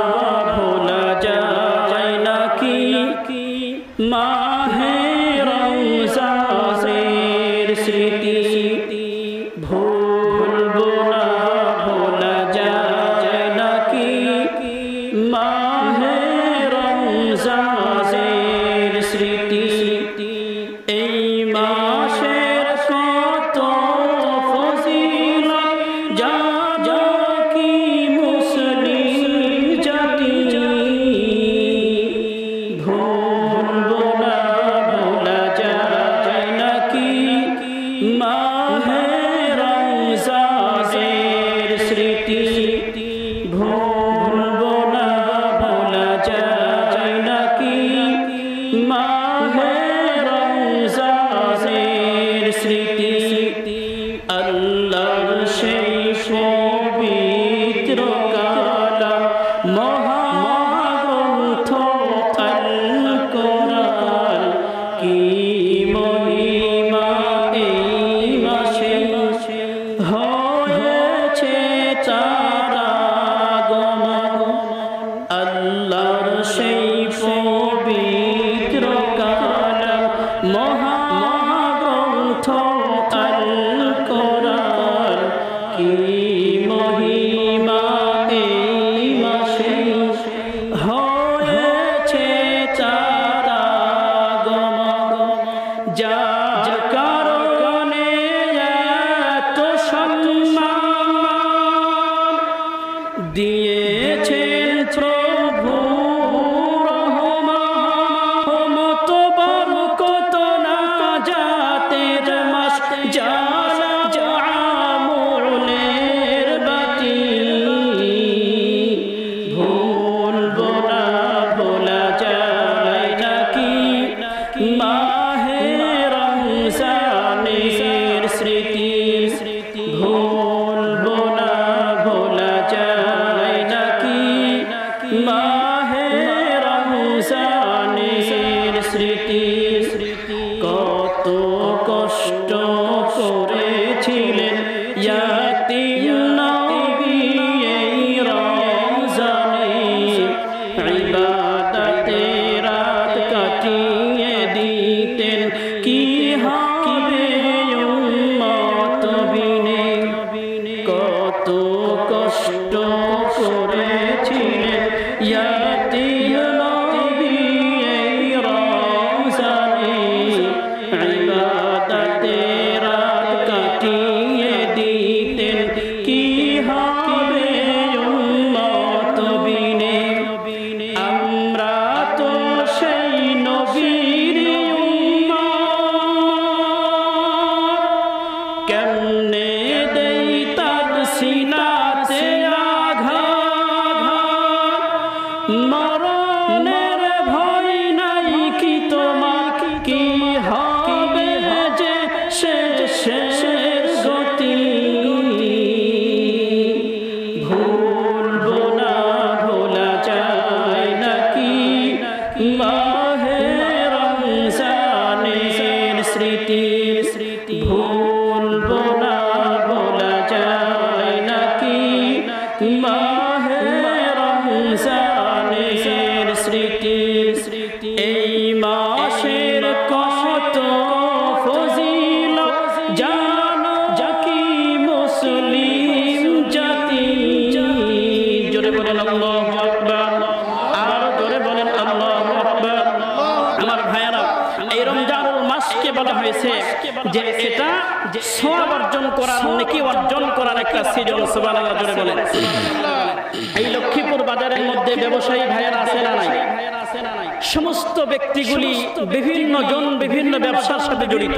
ভোলা যায় না কি মাহে রমজানের স্মৃতি, ভুলবো না, ভোলা যায় না কি মাহে রমজানের স্মৃতি। এই মাসের কত ফজিলত জানে কি মুসলিম জাতি, ভুলবো না, ভোলা যায় না কি মাহে রমজানের স্মৃতি, ভুলবো না, ভোলা যায় না কি মাহে স্মৃতি কত কষ্ট করেছিলেন ইয়াতীম নবী এই রমজানে ইবাদতে রাত কাটিয়ে দিতেন কি হবে উম্মত বিনে কত কষ্ট করেছিলেন ইয়াতীম নবী এই রমজানে ইবাদতে রাত কাটিয়ে দিতেন কি হবে উম্মত বিনে আমরা তো সেই নবীর উম্মত কেমনে দেই তার সিনাতে আঘাত মরণের ভয় নাই কি তোমার কি হবে যে শেষের গতি ভুলবো না ভোলা যায় নাকি মাহে রমজানের স্মৃতি ভুলবো না ভোলা যায় নাকি মাহে রমজানের স্মৃতি এই মাসের কত ফজিলত জানো কি মুসলিম জাতি জোরে বলেন আল্লাহু আকবার আর জোরে বলেন আল্লাহু আকবার আমার ভাইয়েরা এই রমজানুল মাসকে বলা হয়েছে যে এটা সওয়াব অর্জন করার নেকি অর্জন করার একটা সিজন সুবহানাল্লাহ জোরে বলেন এই লক্ষ্মীপুর বাজারের মধ্যে ব্যবসায়ী ভাইয়েরা আছে না নাই সমস্ত ব্যক্তিগুলি বিভিন্ন জন বিভিন্ন ব্যবসার সাথে জড়িত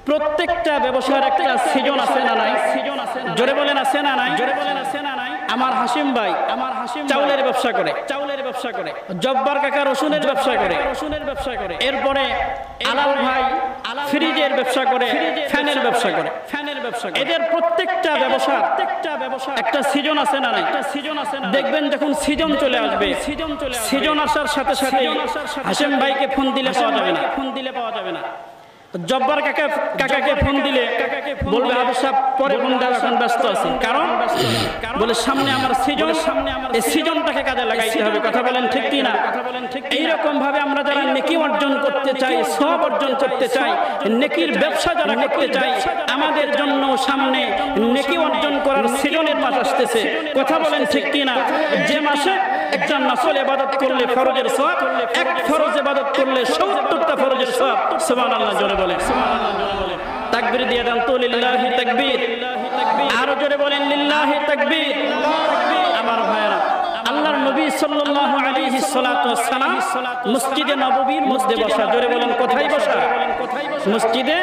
প্রত্যেকটা ব্যবসার একটা সিজন আছে না নাই জোরে বলেন আছে না নাই আমার হাসিম ভাই চাউলের ব্যবসা করে জব্বার কাকা রসুনের ব্যবসা করে এরপরে আলাল ভাই ফ্রিজের ব্যবসা করে ফ্যানের ব্যবসা করে এদের প্রত্যেকটা ব্যবসা একটা সিজন আছে না নাই দেখবেন যখন সিজন চলে আসবে সিজন আসার সাথে সাথে হাসিম ভাইকে ফোন দিলে পাওয়া যাবে না জব্বার কাকাকে ফোন দিলে বলবে আবু সাহেব পরে ফোন দেওয়া এখন ব্যস্ত আছি কারণ বলে সামনে আমার সিজন এই সিজনটাকে কাজে লাগাইতে হবে কথা বলেন ঠিক কি না এইরকম ভাবে আমরা যারা নেকি অর্জন করতে চাই সওয়াব অর্জন করতে চাই নেকির ব্যবসা যারা করতে চাই আমাদের জন্য সামনে নেকি অর্জন করার সিজনের মাস আসতেছে কথা বলেন ঠিক কি না যে মাসে একজন নফল ইবাদত করলে ফরজের সওয়াব এক ফরজ ইবাদত করলে ৭০টা ফরজের সওয়াব সুবহানাল্লাহ জোরে বলেন তাকবীর দিয়ে দেন তো লিল্লাহি তাকবীর আরো জোরে বলেন লিল্লাহি তাকবীর আমার ভাইরা আল্লাহর নবী সাল্লাল্লাহু আলাইহি সাল্লাতু ওয়াস সালাম মসজিদে নববীর মধ্যে বসা জোরে বলেন কোথায় বসা মসজিদে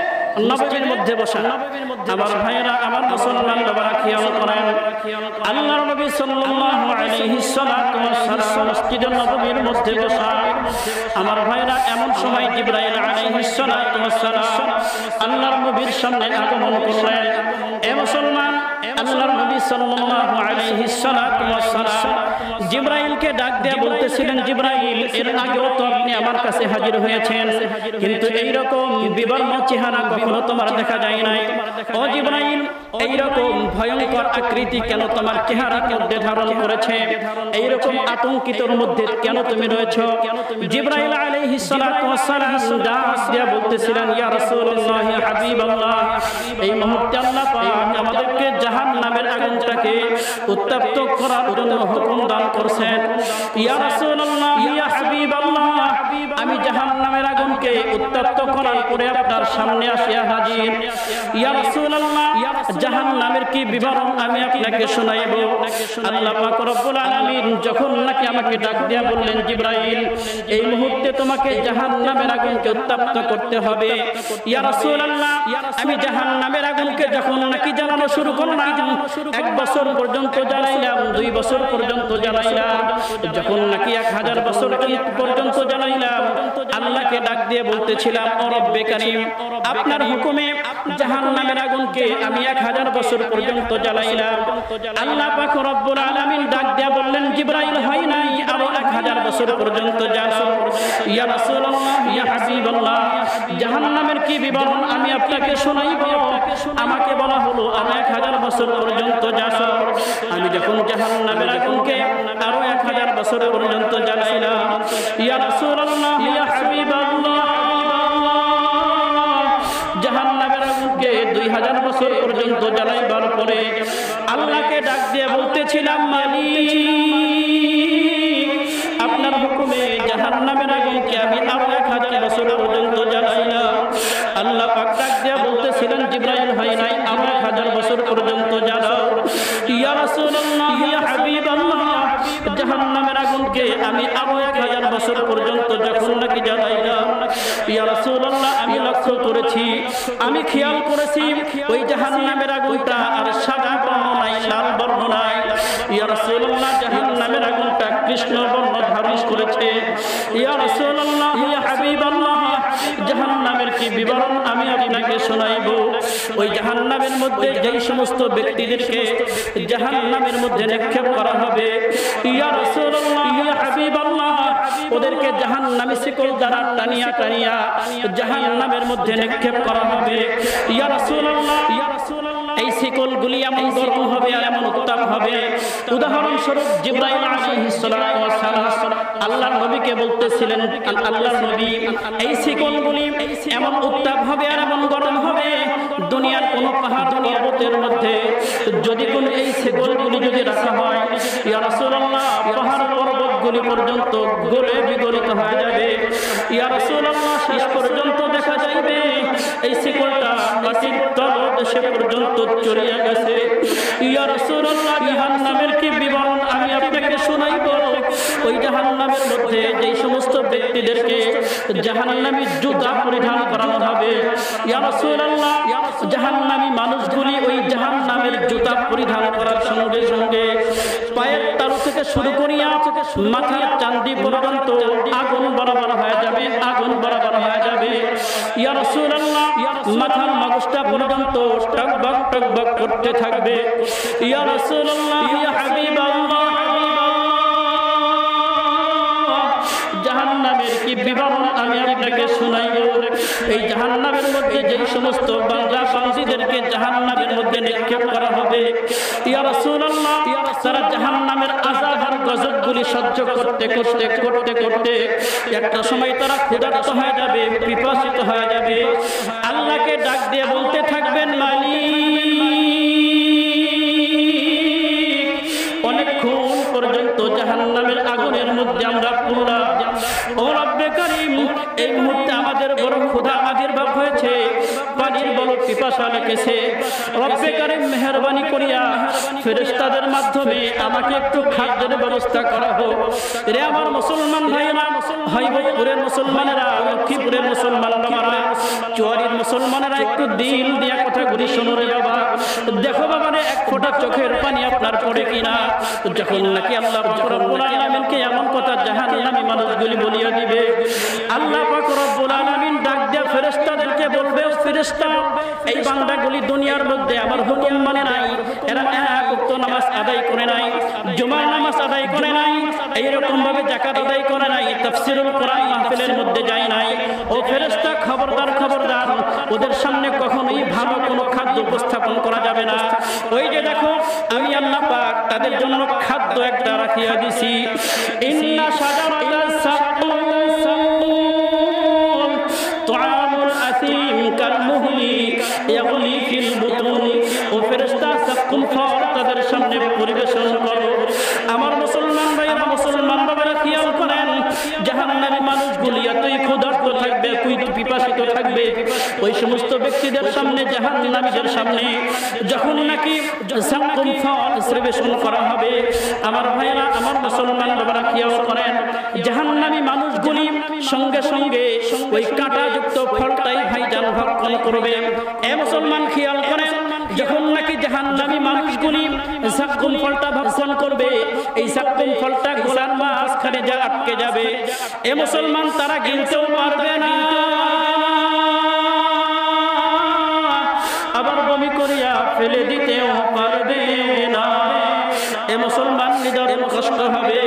নববীর মধ্যে বসা আমার ভাইরা আমার মুসলমান বাবারা খেয়াল করেন আল্লাহর নবী সাল্লাল্লাহু আলাইহি সাল্লাতু ওয়াস সালাম মসজিদে নববীর মধ্যে বসা আমার ভাইরা এমন সময় জিবরাইল আলাইহিস সালাতু ওয়াস সালাম আল্লাহর নবীর সামনে আগমন করলেন এ মুসলমান আল্লাহর নবী সাল্লাল্লাহু আলাইহি সাল্লাতু ওয়াস সালাম জিবরাইলকে ডাক দিয়ে বলতেছিলেন জিবরাইল এর আগেও তো আপনি আমার কাছে হাজির হয়েছেন কিন্তু এই রকম বিবর্ণ চেহারা কখনো তোমার দেখা যায় নাই ও জিবরাইল এই রকম ভয়ঙ্কর আকৃতি কেন তোমার চেহারার মধ্যে ধারণ করেছে এই রকম আতঙ্কিতর মধ্যে কেন তুমি রয়েছো জিবরাইল আলাইহিস সালাতু ওয়াস সালাম ডাক দিয়ে বলতেছিলেন ইয়া রাসূলুল্লাহ ইয়া হাবিবাল্লাহ এই মুহূর্তে আল্লাহ পাক আমাদেরকে জাহান্নামের আগুনটাকে উত্তপ্ত করার জন্য হুকুম দান করছেন ইয়া রাসূলুল্লাহ ইয়া হাবিবাল্লাহ আমি জাহান্নামের আগুনকে উত্তপ্ত করার পরে আপনার সামনে আসিয়া হাজির ইয়া রাসূলুল্লাহ জাহান্নামের কি বিবরণ আমি আপনাকে শোনাইব আল্লাহ পাক রব্বুল আলামিন যখন নাকি আমাকে ডাক দিয়া বললেন জিবরাইল এই মুহূর্তে তোমাকে জাহান্নামের আগুনকে উত্তপ্ত করতে হবে ইয়া রাসূলুল্লাহ আমি জাহান্নামের আগুনকে যখন নাকি জ্বালানো শুরু করলাম 1 বছর পর্যন্ত জ্বালাইলাম 2 বছর পর্যন্ত জ্বালাইলাম যখন নাকি 1000 বছর পর্যন্ত জ্বালাইলাম আল্লাহকে ডাক দিয়ে বলতেছিলাম ও রব্বে কারীম আপনার হুকুমে জাহান্নামের আগুনকে আমি 1000 বছর পর্যন্ত জ্বালাইলাম আল্লাহ পাক রব্বুল আলামিন ডাক দিয়ে বললেন জিবরাইল হয় নাই আরো 1000 বছর পর্যন্ত জ্বালাও ইয়া রাসূলুল্লাহ হাবিবাল্লাহ, জাহান্নামের কি বিবরণ আমি আপনাকে শোনাইব। আমাকে বলা হলো আরো 1000 বছর পর্যন্ত যাও। আমি যখন জাহান্নামের আগুনকে আরো 1000 বছর পর্যন্ত জ্বালাইলাম। ইয়া রাসূলুল্লাহ, ইয়া হাবিবাল্লাহ, জাহান্নামের আগুনকে 2000 বছর পর্যন্ত জ্বালাইবার পরে আল্লাহকে ডাক দিয়ে বলতেছিলাম, মালিক আপনার হুকুমে জাহান্নামের আগুনকে আমি আরো 1000 বছর পর্যন্ত জ্বালাইলাম। আল্লাহ পাক ডাক দিয়ে বলতেছিলেন, জিবরাইল হয় নাই, আরো 1000 বছর পর্যন্ত জ্বালাও। ইয়া রাসূলুল্লাহ, ইয়া হাবিবাল্লাহ, জাহান্নামের আগুনকে আমি আরো 1000 বছর পর্যন্ত যখন নাকি জ্বালাইলাম, ইয়া রাসূলুল্লাহ আমি লক্ষ্য করেছি, আমি খেয়াল করেছি ওই জাহান্নামের আগুনটা আর সাদা বর্ণ নাই, লাল বর্ণ নাই। ইয়া রাসূলুল্লাহ জাহান্নামের আগুনটা কৃষ্ণ বর্ণ ধারণ করেছে। ইয়া রাসূলুল্লাহ, ইয়া হাবিবাল্লাহ, জাহান্নামের কি বিবরণ আমি আপনাকে শোনাইব। ওই জাহান্নামের মধ্যে যেই সমস্ত ব্যক্তিদেরকে জাহান্নামের মধ্যে নিক্ষেপ করা হবে, ইয়া রাসূলুল্লাহ, ইয়া হাবিবাল্লাহ, ওদেরকে জাহান্নামী শিকল দ্বারা টানিয়া টানিয়া জাহান্নামের মধ্যে নিক্ষেপ করা হবে। ইয়া রাসূলুল্লাহ, এই শিকলগুলি এমন গরম হবে আর এমন উত্তাপ হবে, উদাহরণস্বরূপ জিবরাইল আলাইহিস সালাতু ওয়াস সালাম আল্লাহর নবীকে বলতেছিলেন, আল্লাহর নবী এই শিকলগুলি এমন উত্তাপ হবে আর এমন গরম হবে, দুনিয়ার কোন পাহাড় পর্বতের মধ্যে যদি কোন এই শিকলগুলি যদি রাখা হয়, ইয়া রাসূলুল্লাহ পাহাড় পর্বতগুলি পর্যন্ত গলে বিগলিত হয়ে যাবে। ইয়া রাসূলুল্লাহ শেষ পর্যন্ত দেখা যাবে এই শিকলটা মাটির তলদেশে পর্যন্ত চড়িয়ে গেছে। ইয়া রাসূলুল্লাহ জাহান্নামের কি বিবরণ আমি আপনাকে শোনাইব। ওই জাহান্নামের মধ্যে যেই সমস্ত ব্যক্তিদেরকে জাহান্নামী জুতা পরিধান করানো হবে, ইয়া রাসূলুল্লাহ জাহান্নামী মানুষগুলি ওই জাহান্নামের জুতা পরিধান করার সঙ্গে সঙ্গে পায়ের তালু থেকে শুরু করিয়া মাথার চাঁদি পর্যন্ত আগুন বরাবর হয়ে যাবে, আগুন বরাবর হয়ে যাবে। ইয়া রাসূলুল্লাহ মাথার মগজটা পর্যন্ত টকবক টকবক করতে থাকবে। ইয়া রাসূলুল্লাহ, ইয়া হাবিবাল্লাহ, জাহান্নামের কি বিবরণ আমি আপনাকে শোনাইব। এই জাহান্নামের মধ্যে যেই সমস্ত বান্দা বান্দীদেরকে জাহান্নামের মধ্যে নিক্ষেপ করা হবে, ইয়া রাসূলুল্লাহ তারা জাহান্নামের আযাব আর গজবগুলি সহ্য করতে করতে করতে করতে একটা সময় তারা ক্ষুধার্ত হয়ে যাবে, পিপাসিত হয়ে যাবে। আল্লাহকে ডাক দিয়ে বলতে থাকবেন, মালিক অনেকক্ষণ পর্যন্ত জাহান্নামের আগুনের মধ্যে আমরা পুরা। ও রব্বে কারীম, এই মুহূর্তে আমাদের বড় ক্ষুধা আবির্ভাব হয়েছে, পানির বড় পিপাসা লেগেছে। রব্বে কারীম মেহেরবানি করিয়া ফেরেশতাদের মাধ্যমে আমাকে একটু খাদ্যের ব্যবস্থা করা হোক। রে আমার মুসলমান ভাইরা, হাইবপুরের মুসলমানেরা, লক্ষ্মীপুরের মুসলমানেরা, চুয়াড়ির মুসলমানেরা একটু দিল দিয়া কথাগুলি শোনো রে বাবা। দেখো বাবা রে, এক ফোঁটা চোখের পানি আপনার পড়ে কিনা যখন নাকি আল্লাহ রব্বুল আলামিনকে এমন কথা জাহান্নামী মানুষগুলি বলিয়া দিবে। আল্লাহ পাক রব্বুল আলামিন ডাক দিয়ে ফেরেশতাদেরকে বলবে, ফেরেশতা এই বান্দাগুলি দুনিয়ার মধ্যে আমার হুকুম মানে নাই, এরা এক ওয়াক্ত নামাজ আদায় করে নাই, জুমার নামাজ আদায় করে নাই, এইরকম ভাবে যাকাত আদায় করে নাই, তাফসীরুল কোরআন মাহফিলের মধ্যে যায় নাই। ও ফেরেশতা খবরদার, খবরদার, ওদের সামনে কখনোই ভালো কোনো খাদ্য উপস্থাপন করা যাবে না। ওই যে দেখো আমি আল্লাহ পাক তাদের জন্য খাদ্য একটা রাখিয়া দিছি। ইন্না শাজারাতাস সাকুম তুআমুল আসিম কালমুহলি ইয়াগলি ফিল বুতুন। ও ফেরেশতা সাকুম ফল তাদের সামনে পরিবেশন করো। আমার মুসলমান ভাইরা, মুসলমান বাবারা খেয়াল করেন, জাহান্নামী মানুষগুলি এতই ক্ষুধার্ত থাকবে, পিপাসিত থাকবে, ওই সমস্ত ব্যক্তিদের সামনে, জাহান্নামীদের সামনে যখন নাকি সাকুম ফল পরিবেশন করা হবে, আমার ভাইরা, আমার মুসলমান বাবারা খেয়াল করেন, জাহান্নামী মানুষগুলি সঙ্গে সঙ্গে ওই কাঁটাযুক্ত ফলটাই ভাইজান ভক্ষণ করবে। এ মুসলমান খেয়াল করেন, যখন নাকি জাহান্নামী মানুষগুলি সাকুম ফলটা ভক্ষণ করবে, এই সাকুম ফলটা গোলার মাঝখানে যা আটকে যাবে, এ মুসলমান তারা গিলতেও পারবে না, আবার বমি করিয়া ফেলে দিতেও পারবে না। এ মুসলমান নিদারুণ কষ্ট হবে।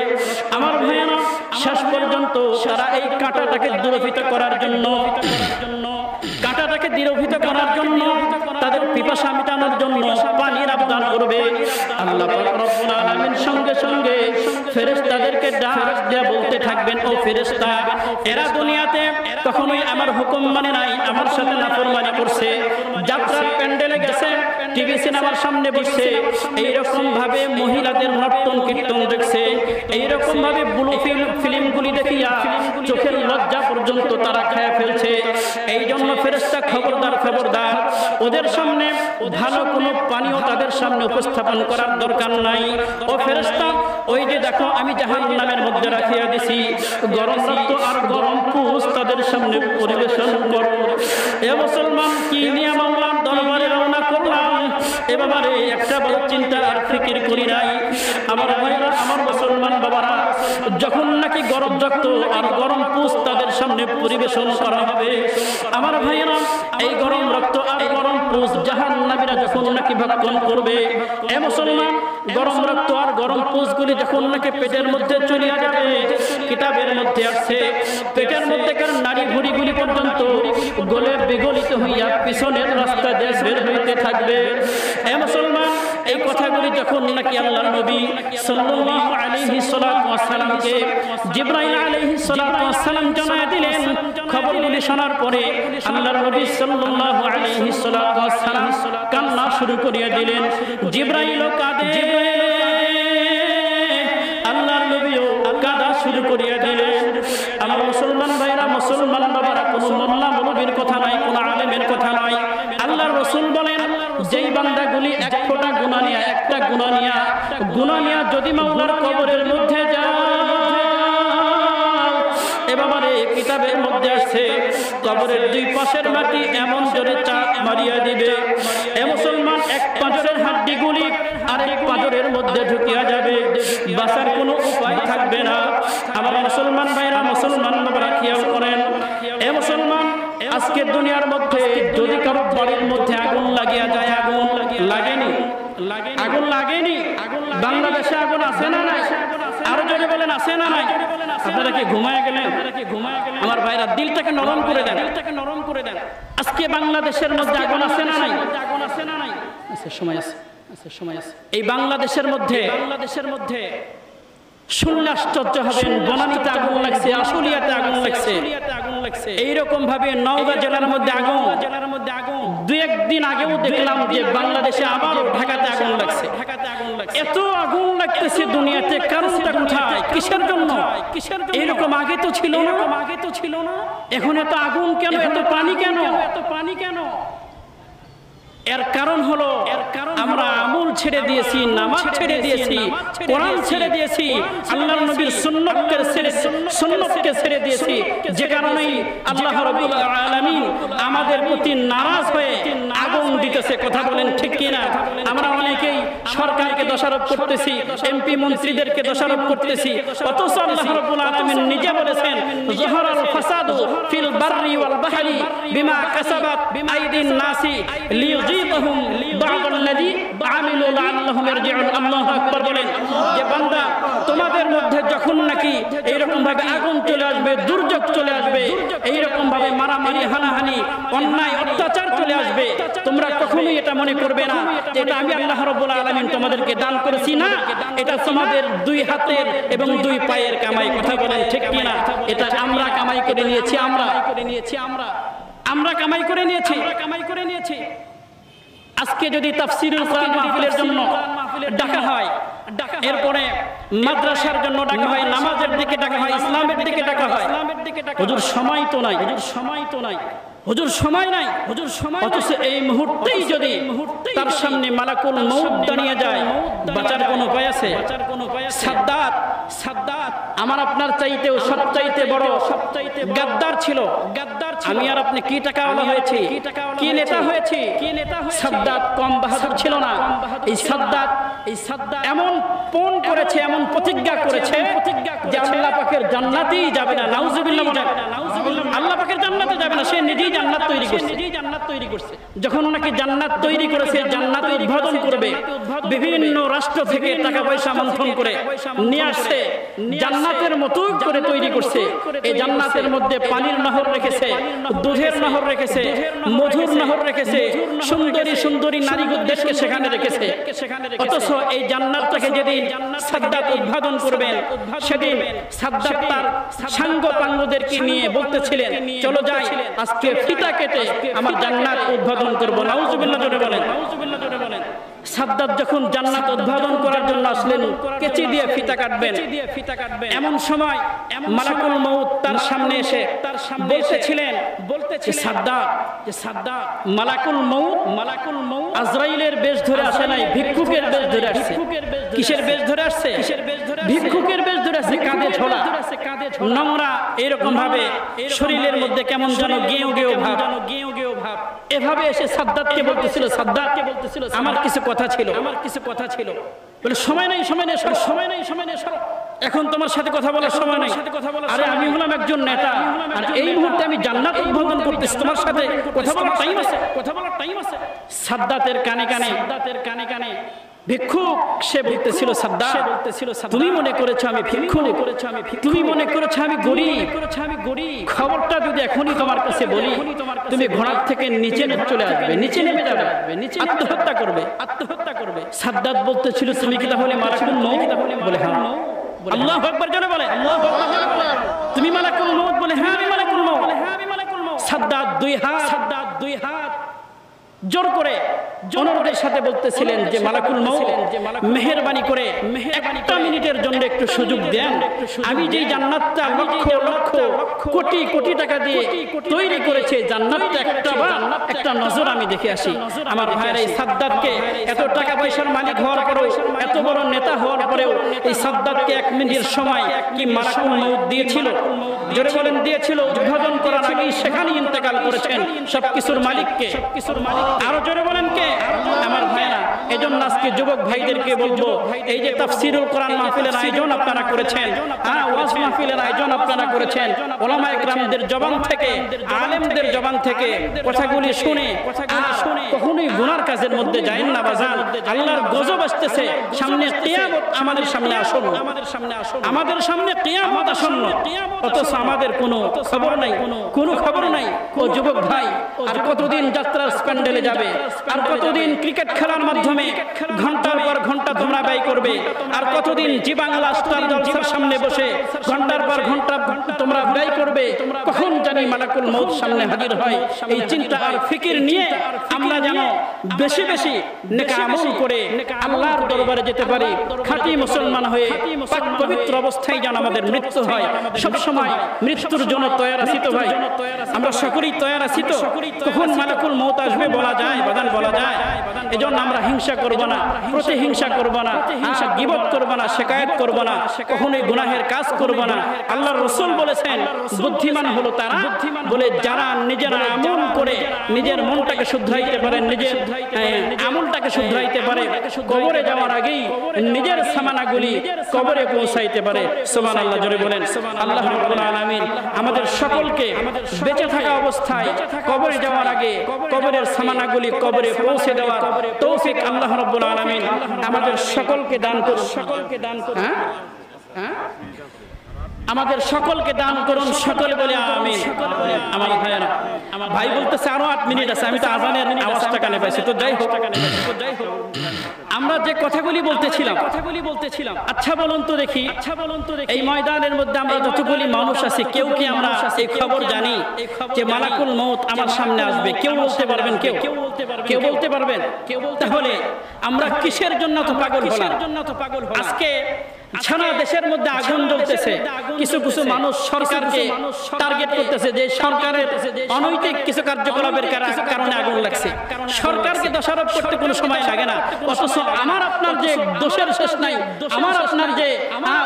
আমার ভাইয়েরা, শেষ পর্যন্ত তারা এই কাঁটাটাকে দূরীভূত করার জন্য তাদের পিপাসা মেটানোর জন্য পানির আবেদন করবে। আল্লাহ পাক রব্বুল আলামিন সঙ্গে সঙ্গে ফেরেশতাদেরকে ডাক দিয়ে বলতে থাকবেন, ও ফেরেশতা, এরা দুনিয়াতে কখনোই আমার হুকুম মানে নাই, আমার সাথে নাফরমানি করছে, যাত্রার প্যান্ডেলে গেছে, টিভি সিনেমার সামনে বসে এইরকম ভাবে মহিলাদের নর্তন কীর্তন দেখছে, এইরকম ভাবে ব্লু ফিল্মগুলি দেখিয়া চোখের লজ্জা পর্যন্ত তারা খেয়ে ফেলছে। এই জন্য ফেরেশতা খবরদার খবরদার, ওদের সামনে ভালো কোনো পানীয় তাদের সামনে উপস্থাপন করার দরকার নাই। ও ফেরেশতা, ওই যে দেখো আমি জাহান্নামের মধ্যে রাখিয়া দিছি গরম রক্ত আর গরম পুষ, তাদের সামনে পরিবেশন করো। এ মুসলমান, কি নিয়ে মাওলার দরবারে রওনা করলাম, এ বাবারে একটা বড় চিন্তা আর ফিকির করি নাই। আমার ভাইরা, আমার মুসলমান বাবারা, যখন নাকি গরম রক্ত আর গরম পুষ তাদের সামনে পরিবেশন করা হবে, আমার ভাইরা, এই গরম রক্ত আর গরম পুষ জাহান্নামীরা যখন নাকি ভক্ষণ করবে, এ মুসলমান, গরম রক্ত আর গরম পুষগুলি যখন নাকি পেটের মধ্যে চলিয়া যাবে, কিতাবের মধ্যে আছে পেটের মধ্যেকার নাড়ি ভুঁড়িগুলি পর্যন্ত গলে বিগলিত হইয়া পিছনের রাস্তা দিয়ে বের হইতে থাকবে। এ মুসলমান, এই কথাগুলি যখন নাকি আল্লাহর নবী সাল্লাল্লাহু আলাইহি সাল্লামকে জিবরাইল আলাইহিস সালাম জানায় দিলেন, খবরগুলি শোনার পরে আল্লাহর নবী সাল্লাল্লাহু আলাইহি সাল্লাম কান্না শুরু করিয়া দিলেন। জিবরাইলও কাঁদে, আল্লাহর নবীও কাঁদা শুরু করিয়া দিলেন। আমার মুসলমান ভাইরা, মুসলমান বাবারা, কোনো মোল্লা মৌলবীর কথা নাই, কোনো আলেমের কথা নাই। আল্লাহর রাসূল বলেন, যেই বান্দাগুলি এক ফোঁটা গুনাহ নিয়া, একটা গুনাহ নিয়া যদি মাওলার কবরের মধ্যে যায়, এ বাবারে কিতাবের মধ্যে আছে কবরের দুই পাশের মাটি এমন জোরে চাপ মারিয়া দিবে, এ মুসলমান, এক পাঁজরের হাড্ডিগুলি আরেক পাঁজরের মধ্যে ঢুকিয়া যাবে, বাঁচার কোনো উপায় থাকবে না। আমার মুসলমান ভাইরা, মুসলমান বাবারা, খেয়াল করেন, এ মুসলমান, আজকের দুনিয়ার মধ্যে যদি কারো বাড়ির মধ্যে আগুন লাগিয়া যায়, আগুন লাগেনি, আগুন লাগেনি, বাংলাদেশে আগুন আছে না নাই? আরো জোরে বলেন, আছে না নাই? আপনারা কি ঘুমায় গেলেন? আমার ভাইরা, দিলটাকে নরম করে দেন, আজকে বাংলাদেশের মধ্যে আগুন আছে না নাই? সময় আছে, এই বাংলাদেশের মধ্যে শুনলে আশ্চর্য হবেন, বনানীতে আগুন লাগছে, আশুলিয়াতে আগুন লাগছে, এইরকম ভাবে নওগাঁ জেলার মধ্যে আগুন। দুই একদিন আগেও দেখলাম যে বাংলাদেশে আবারও ঢাকাতে আগুন লাগছে। এত আগুন লাগতেছে দুনিয়াতে, কারণটা কোথায়, কিসের জন্য? এইরকম আগে তো ছিল না। এখন এত আগুন কেন, এত পানি কেন? এর কারণ হলো আমরা আমল ছেড়ে দিয়েছি, নামাজ ছেড়ে দিয়েছি, কোরআন ছেড়ে দিয়েছি, আল্লাহর নবীর সুন্নতকে ছেড়ে দিয়েছি, যে কারণেই আল্লাহ রাব্বুল আলামিন আমাদের প্রতি নারাজ হয়ে আগুন দিতেছে। কথা বলেন ঠিক কিনা? আমরা অনেকেই সরকারকে দোষারোপ করতেছি, এমপি মন্ত্রীদেরকে দোষারোপ করতেছি, অথচ আল্লাহ রাব্বুল আলামিন নিজে বলেছেন, যাহারাল ফাসাদু ফিল বাররি ওয়াল বাহরি বিমা কাসাবাত আইদিন নাসি লিযীকাহুম বা'দাল্লাযী আমিলু লাআল্লাহুম ইয়ারজিউন। আল্লাহু আকবার বলেন যে বান্দা, তোমাদের মধ্যে যখন নাকি এইরকম ভাবে আগুন চলে আসবে, দুর্যোগ চলে আসবে, এইরকম ভাবে মারামারি, হানাহানি, অন্যায়, অত্যাচার চলে আসবে, তোমরা কখনোই এটা মনে করবে না যে এটা আমি আল্লাহ রাব্বুল আলামিন তোমাদেরকে দান করেছি। না, এটা তোমাদের দুই হাতের এবং দুই পায়ের কামাই। কথা বলেন ঠিক কিনা? এটা আমরা কামাই করে নিয়েছি, আমরা কামাই করে নিয়েছি। আজকে যদি তাফসীরুল কোরআন মাহফিলের জন্য ডাকা হয়, এরপরে মাদ্রাসার জন্য ডাকা হয়, নামাজের দিকে ডাকা হয়, ইসলামের দিকে ডাকা হয়, হুজুর সময় তো নাই, হুজুর সময় নাই, অথচ এই মুহূর্তেই যদি তার সামনে মালাকুল মউত দাঁড়িয়ে যায়, বাঁচার কোনো উপায় আছে? সাদ্দাত আমার আপনার চাইতেও সবচাইতে বড় গাদ্দার ছিল। আমি আর আপনি কি টাকাওয়ালা হয়েছি, কি নেতা হয়েছি? সাদ্দাত কম বাহাদুর ছিল না। এই সাদ্দাত এমন পণ করেছে, এমন প্রতিজ্ঞা করেছে যে আল্লাহ পাকের জান্নাতেই যাবে না। নাউজুবিল্লাহ, আল্লাহ পাকের জান্নাতে যাবে না। সে নিজেই জান্নাত তৈরি করছে যখন ওনাকে জান্নাত তৈরি করেছে জান্নাত উদ্বোধন করবে বিভিন্ন রাষ্ট্র থেকে টাকা পয়সা মন্থন করে নিয়ে আসছে জান্নাতের মতো করে তৈরি করছে এই জান্নাতের মধ্যে পানির নহর রেখেছে দুধের নহর রেখেছে মধুর নহর রেখেছে সুন্দরী সুন্দরী নারীদেরকে সেখানে রেখেছে অথচ এই জান্নাতটাকে যেদিন সাদ্দাত উদ্বোধন করবেন সেদিন সাদ্দাত তার সাঙ্গ পাঙ্গদেরকে নিয়ে বলতেছিলেন চলো যাই আজকে ফিতা কেটে আমার জান্নাত উদ্বোধন করব নাউজুবিল্লাহ জোরে বলেন সাদ্দাত যখন জান্নাত উদ্বোধন করার জন্য আসলেন কেচি দিয়ে ফিতা কাটবেন এমন সময় মালাকুল মউত তার সামনে এসে বলতেছিলেন সাদ্দাত মালাকুল মউত আজরাইলের বেশ ধরে আসে নাই ভিক্ষুকের বেশ ধরে আসছে কিসের বেশ ধরে আসছে ভিক্ষুকের বেশ ধরে আসছে কাঁধে ঝোলা নোংরা এরকম ভাবে শরীরের মধ্যে কেমন যেন গেঁয়ো গেঁয়ো ভাব এভাবে এসে সাদ্দাতকে বলতেছিল আমার কিছু কথা ছিল বলে সময় নেই এখন তোমার সাথে কথা বলার সময় নাই আরে আমি হলাম একজন নেতা আর এই মুহূর্তে আমি জান্নাত উদ্বোধন করতেছি তোমার সাথে কথা বলার টাইম আছে সাদ্দাতের কানে কানে ভিক্ষুক সে বলতেছিল সাদ্দাত তুমি মনে করেছো আমি ভিক্ষুক তুমি মনে করেছো আমি গরিব খবরটা যদি এখনই তোমার কাছে বলি তুমি ঘোড়ার থেকে নিচে চলে আসবে নিচে নেমে যাবে আত্মহত্যা করবে সাদ্দাত বলতেছিল তুমি কি তাহলে মালাকুল মউত বলে হ্যাঁ আল্লাহু আকবার জোরে বলে তুমি মালাকুল মউত বলে হ্যাঁ আমি মালাকুল মউত সাদ্দাত দুই হাত জোর করে অনুরোধের সাথে বলতেছিলেন যে মালাকুল মউত মেহেরবানি করে একটা মিনিটের জন্য একটু সুযোগ দেন আমি যে জান্নাতটা লক্ষ লক্ষ কোটি কোটি টাকা দিয়ে তৈরি করেছে জান্নাতটা একটা নজর আমি দেখে আসি আমার ভাইয়ের এই সাদ্দাতকে এত টাকা পয়সার মালিক হওয়ার পরেও এত বড় নেতা হওয়ার পরেও এই সাদ্দাতকে এক মিনিটের সময় কি মালাকুল মউত দিয়েছিল জোরে বলেন দিয়েছিল উদ্বোধন করার আগেই সেখানে ইন্তেকাল করেছেন সবকিছুর মালিককে আরো জোরে বলেন কে আমার ভাইরা এজন্য আজকে যুবক ভাইদেরকে বলবো এই যে তাফসীরুল কোরআন মাহফিলের আয়োজন আপনারা করেছেন ওয়াজ মাহফিলের আয়োজন আপনারা করেছেন উলামায়ে কেরামদের জবান থেকে আলেমদের জবান থেকে কথাগুলি শুনে কখনোই গুনার কাজের মধ্যে যায়েন না বাজান আল্লাহর গজব আসতেছে সামনে কিয়ামত আমাদের সামনে আসন্ন কিয়ামত আসন্ন অথচ আমাদের কোনো খবর নাই ও যুবক ভাই আর কতদিন যাত্রার স্প্যান্ডেলে যাবে আর কতদিন ক্রিকেট খেলার মাধ্যমে ঘন্টার পর ঘন্টা তোমরা ব্যয় করবে আর কতদিন জি বাংলা স্টার জলসার সামনে বসে ঘন্টার পর ঘন্টা তোমরা ব্যয় করবে কখন জানি মালাকুল মউত সামনে হাজির হয় এই চিন্তা আর ফিকির নিয়ে আমরা যেন বেশি বেশি নেক আমল করে আল্লাহর দরবারে যেতে পারি খাঁটি মুসলমান হয়ে পাক পবিত্র অবস্থায় যেন আমাদের মৃত্যু হয় সব সময় মৃত্যুর জন্য তৈয়ার আছি তো ভাই আমরা সকলেই তৈয়ার আছি তো কখন মালাকুল মউত আসবে বলা যায় বাদান বলা যায় এজন্য আমরা হিংসা করব না প্রতিহিংসা করব না গীবত করব না শিকায়েত করব না কখনোই গুনাহের কাজ করব না আল্লাহর রাসূল বলেছেন বুদ্ধিমান হলো তারা বলে যারা নিজের আমল করে নিজের মনটাকে শুধরাইতে পারে নিজের আমলটাকে শুধরাইতে পারে কবরে যাওয়ার আগেই নিজের সামানাগুলি কবরে পৌঁছাইতে পারে সুবহানাল্লাহ জোরে বলেন আল্লাহ রাব্বুল আলামিন আমাদের সকলকে বেঁচে থাকা অবস্থায় কবরে যাওয়ার আগে কবরের সামানাগুলি কবরে পৌঁছে দেওয়ার তৌফিক আল্লাহ রাব্বুল আলামিন আমাদের সকলকে দান করুন আমাদের সকলকে দান করুন সকলে বলে আমিন আমার ভাইরা আমার ভাই বলতেছে আরো 8 মিনিট আছে আমি তো আজানের আওয়াজটা কানে পাইছি তো যাই হোক আমরা যে কথাগুলি বলতেছিলাম আচ্ছা বলুন তো দেখি এই ময়দানের মধ্যে আমরা যতগুলি মানুষ আছি কেউ কি আমরা এই খবর জানি যে মালাকুল মউত আমার সামনে আসবে কেউ বলতে পারবেন কেউ বলতে পারবেন তাহলে আমরা কিসের জন্য তো পাগল হলাম আজকে সারা দেশের মধ্যে আগুন জ্বলতেছে কিছু মানুষ সরকারকে টার্গেট করতেছে যে সরকারের অনৈতিক কিছু কার্যকলাপের কারণে আগুন লাগছে সরকারকে দোষারোপ করতে কোনো সময় লাগে না অথচ আমার আপনার যে দোষের শেষ নাই আমার আপনার যে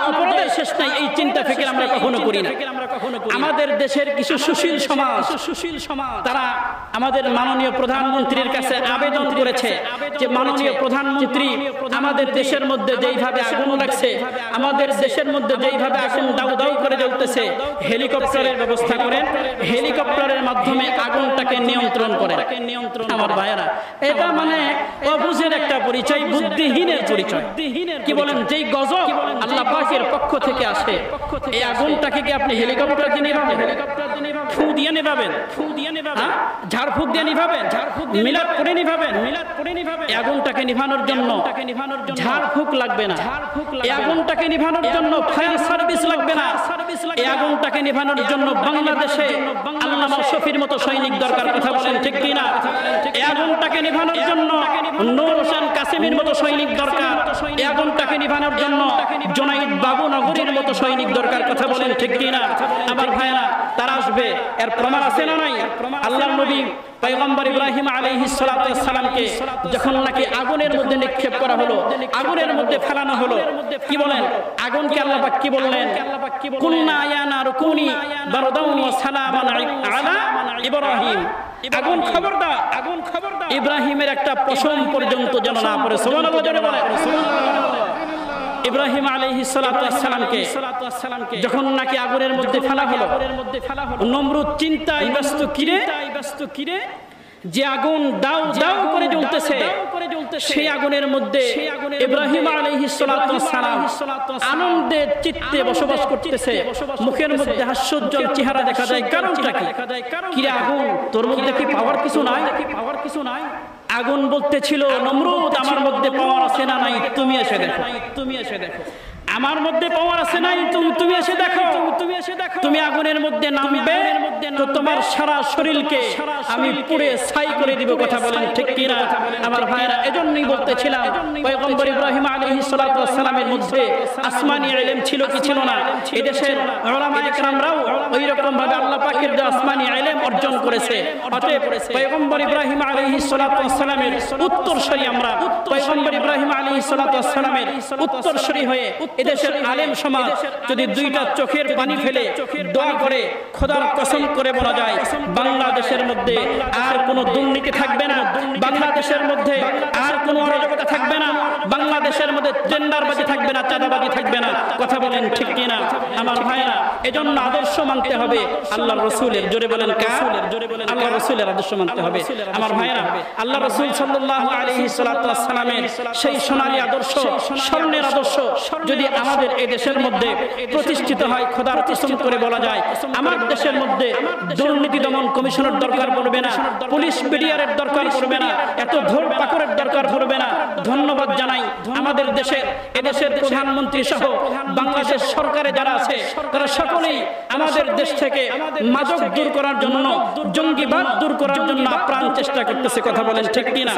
অপরাধের শেষ নাই এই চিন্তা ফিকির আমরা কখনো করি না আমাদের দেশের কিছু সুশীল সমাজ তারা আমাদের মাননীয় প্রধানমন্ত্রীর কাছে আবেদন করেছে যে মাননীয় প্রধানমন্ত্রী আমাদের দেশের মধ্যে যেইভাবে আগুন লাগছে আমাদের দেশের মধ্যে যেইভাবে আগুন দাউ দাউ করে জ্বলতেছে, হেলিকপ্টারের ব্যবস্থা করেন, হেলিকপ্টারের মাধ্যমে আগুনটাকে নিয়ন্ত্রণ করেন। আমার ভাইয়েরা, এটা মানে অবুঝের একটা পরিচয়, বুদ্ধিহীনের পরিচয়। কি বলেন, যেই গজব আল্লাহ পাকের পক্ষ থেকে আসে, এই আগুনটাকে কি আপনি হেলিকপ্টার দিয়ে নিভাবেন? ফু দিয়ে নিভাবেন? ঝাড়ফুঁক দিয়ে নিভাবেন? মিলাদ করে নিভাবেন? এই আগুনটাকে নিভানোর জন্য ঝাড়ফুঁক লাগবে না, এই আগুনটাকে নিভানোর জন্য ফায়ার সার্ভিস লাগবে না, এই আগুনটাকে নিভানোর জন্য বাংলাদেশে আল্লামা শফির মতো সৈনিক দরকার। কথা বলেন ঠিক কিনা? এই আগুনটাকে নিভানোর জন্য নূর হোসেন কাসিমের মতো সৈনিক দরকার, এই আগুনটাকে নিভানোর জন্য জুনাইদ বাবু নগরীর মতো সৈনিক দরকার। কথা বলেন ঠিক কিনা? আমার ভাইরা, তারা আসবে, এর প্রমাণ আছে না নাই? আল্লাহর নবী পয়গম্বর ইব্রাহিম আলাইহিস সালাতু ওয়াস সালামকে যখন নাকি আগুনের মধ্যে নিক্ষেপ করা হলো, আগুনের মধ্যে ফেলানো হলো, কি বলেন? আগুনকে আল্লাহ পাক কি বললেন? কুল্না ইয়া নারু কুনি বারদাও ওয়া সালামান আলা ইব্রাহিম। আগুন খবরদার, আগুন খবরদার, ইব্রাহিমের একটা পশম পর্যন্ত যেন না পড়ে। সুবহানাল্লাহ জোরে বলেন। ইব্রাহিম আলাইহিস সালাতু ওয়াস সালামকে যখন নাকি আগুনের মধ্যে ফেলা হলো, নমরুদ চিন্তায় ব্যস্ত, কিরে যে আগুন দাউ দাউ করে জ্বলতেছে, সেই আগুনের মধ্যে ইব্রাহিম আলাইহিস সালাতু ওয়াস সালাম আনন্দে চিত্তে বসবাস করতেছে, মুখের মধ্যে হাস্যোজ্জ্বল চেহারা দেখা যায়। কারণটা কি? কিরে আগুন, তোর মধ্যে কি পাওয়ার কিছু নাই? আগুন বলতেছিল, নমরুদ আমার মধ্যে পাওয়ার আছে না নাই, তুমি এসে দেখো, তুমি এসে দেখো। আমার মধ্যে পাওয়ার আছে নাই, তুমি এসে দেখো, তুমি এসে দেখো। তুমি আগুনের মধ্যে নামবে তো তোমার সারা শরীরকে আমি পুড়ে ছাই করে দিব। কথা বলেন ঠিক কিনা? আমার ভাইরা, এজন্যই বলতেছিলাম পয়গম্বর ইব্রাহিম আলাইহিস সালাতু ওয়াস সালামের মধ্যে আসমানি ইলম ছিল কি ছিল না? এদেশের উলামায়ে কেরামরাও ওই রকম ভাবে আল্লাহ পাকের যে আসমানি ইলম অর্জন করেছে। অতএব পয়গম্বর ইব্রাহিম আলাইহিস সালাতু ওয়াস সালামের উত্তরসূরি আমরা, পয়গম্বর ইব্রাহিম আলাইহিস সালাতু ওয়াস সালামের উত্তরসূরি হয়ে এদেশের আলেম সমাজ যদি দুইটা চোখের পানি ফেলে দোয়া করে, খোদার কসম করে বলা যায়, বাংলাদেশের মধ্যে আর কোনো দুর্নীতি থাকবে না, বাংলাদেশের মধ্যে আর কোনো অরাজকতা থাকবে না, বাংলাদেশের মধ্যে টেন্ডারবাজি থাকবে না, চাঁদাবাজি থাকবে না। কথা বলেন ঠিক কিনা? আমার ভাইরা, এজন্য আদর্শ মানতে হবে আল্লাহর রাসূলের। জোরে বলেন কার? আল্লাহর রাসূলের আদর্শ মানতে হবে। আমার ভাইরা, আল্লাহর রাসূল সাল্লাল্লাহু আলাইহি ওয়াস সাল্লামের সেই সোনালী আদর্শ, স্বর্ণের আদর্শ যদি আমাদের এই দেশের মধ্যে প্রতিষ্ঠিত হয়, খোদার কসম করে বলা যায়, আমার দেশের মধ্যে দুর্নীতি দমন কমিশনের দরকার পড়বে না, পুলিশ বিডিআরের দরকার পড়বে না, এত ধর পাকড়ের দরকার পড়বে না। ধন্যবাদ জানাই আমাদের দেশের, এদেশের প্রধানমন্ত্রী সহ বাংলাদেশ সরকারে যারা আছে, তারা সকলেই আমাদের দেশ থেকে মাদক দূর করার জন্য, জঙ্গিবাদ দূর করার জন্য আপ্রাণ চেষ্টা করতেছে। কথা বলেন ঠিক কিনা?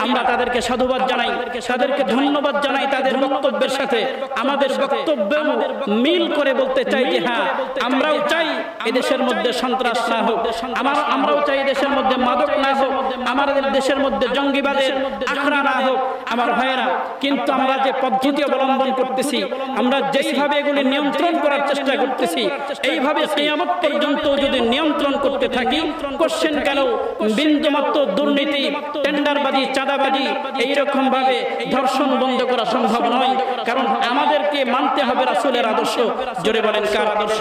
আমরা তাদেরকে সাধুবাদ জানাই, তাদেরকে ধন্যবাদ জানাই। তাদের বক্তব্যের সাথে আমাদের বক্তব্য মিল করে বলতে চাই যে হ্যাঁ, আমরাও চাই এদেশের মধ্যে সন্ত্রাস না হোক, আমরাও চাই এদেশের মধ্যে মাদক না হোক, আমাদের দেশের মধ্যে জঙ্গিবাদের আখড়া না হোক। আমার ভাইয়েরা, কিন্তু আমরা যে পদ্ধতি অবলম্বন করতেছি, আমরা যেইভাবে এগুলি নিয়ন্ত্রণ করার চেষ্টা করতেছি, এইভাবে কিয়ামত পর্যন্ত যদি নিয়ন্ত্রণ করতে থাকি, কোশ্চেন কেন বিন্দুমাত্র দুর্নীতি, টেন্ডারবাজি, চাঁদাবাজি, এইরকম ভাবে ধর্ষণ বন্ধ করা সম্ভব নয়। কারণ আমাদেরকে মানতে হবে রাসূলের আদর্শ। জোরে বলেন কার আদর্শ?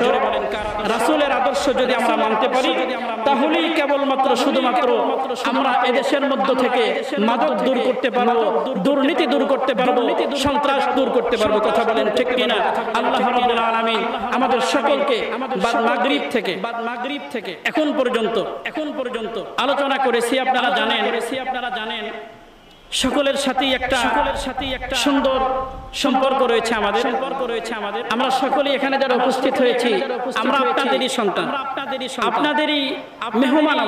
রাসূলের আদর্শ যদি আমরা মানতে পারি, তাহলেই কেবলমাত্র শুধুমাত্র আমরা এদেশের মধ্য থেকে মাদক দূর করতে পারবো, দুর্নীতি দূর করতে পারবো, সন্ত্রাস দূর করতে পারবো। কথা বলেন ঠিক কিনা? আল্লাহ রাব্বুল আলামিন আমাদের সকলকে বাদ মাগরিব থেকে এখন পর্যন্ত আলোচনা করেছি, আপনারা জানেন সকলের সাথেই একটা সুন্দর সম্পর্ক রয়েছে আমাদের। আমরা সকলেই এখানে যারা উপস্থিত হয়েছি, আমরা আপনাদেরই সন্তান, আপনাদেরই মেহমান।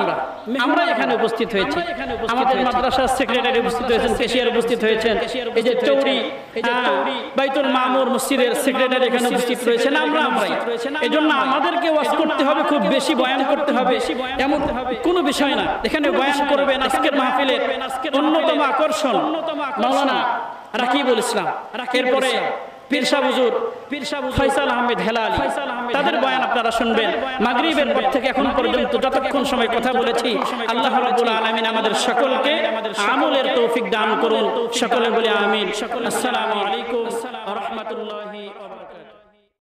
আমরা এখানে উপস্থিত হয়েছি। আমাদের মাদ্রাসার সেক্রেটারি উপস্থিত হয়েছেন, কেশিয়ার উপস্থিত হয়েছেন, এই যে চৌরি বাইতুল মামুর মসজিদের সেক্রেটারি এখানে উপস্থিত রয়েছেন। আমরাই এজন্য আমাদেরকে ওয়াজ করতে হবে, খুব বেশি বয়ান করতে হবে এমন কোনো বিষয় না। এখানে বয়ান করবেন আজকের মাহফিলের অন্যতম আকর্ষণ মাওলানা রাকিবুল ইসলাম। এরপরে পীর সাহেব হুজুর ফয়সাল আহমেদ হেলালি, তাদের বয়ান আপনারা শুনবেন। মাগরিবের পর থেকে এখন পর্যন্ত যতক্ষণ সময় কথা বলেছি, আল্লাহ রাব্বুল আলামিন আমাদের সকলকে আমলের তৌফিক দান করুন। সকলে বলি আমিন। আসসালামু আলাইকুম ওয়া রাহমাতুল্লাহি ওয়া বারাকাতুহু।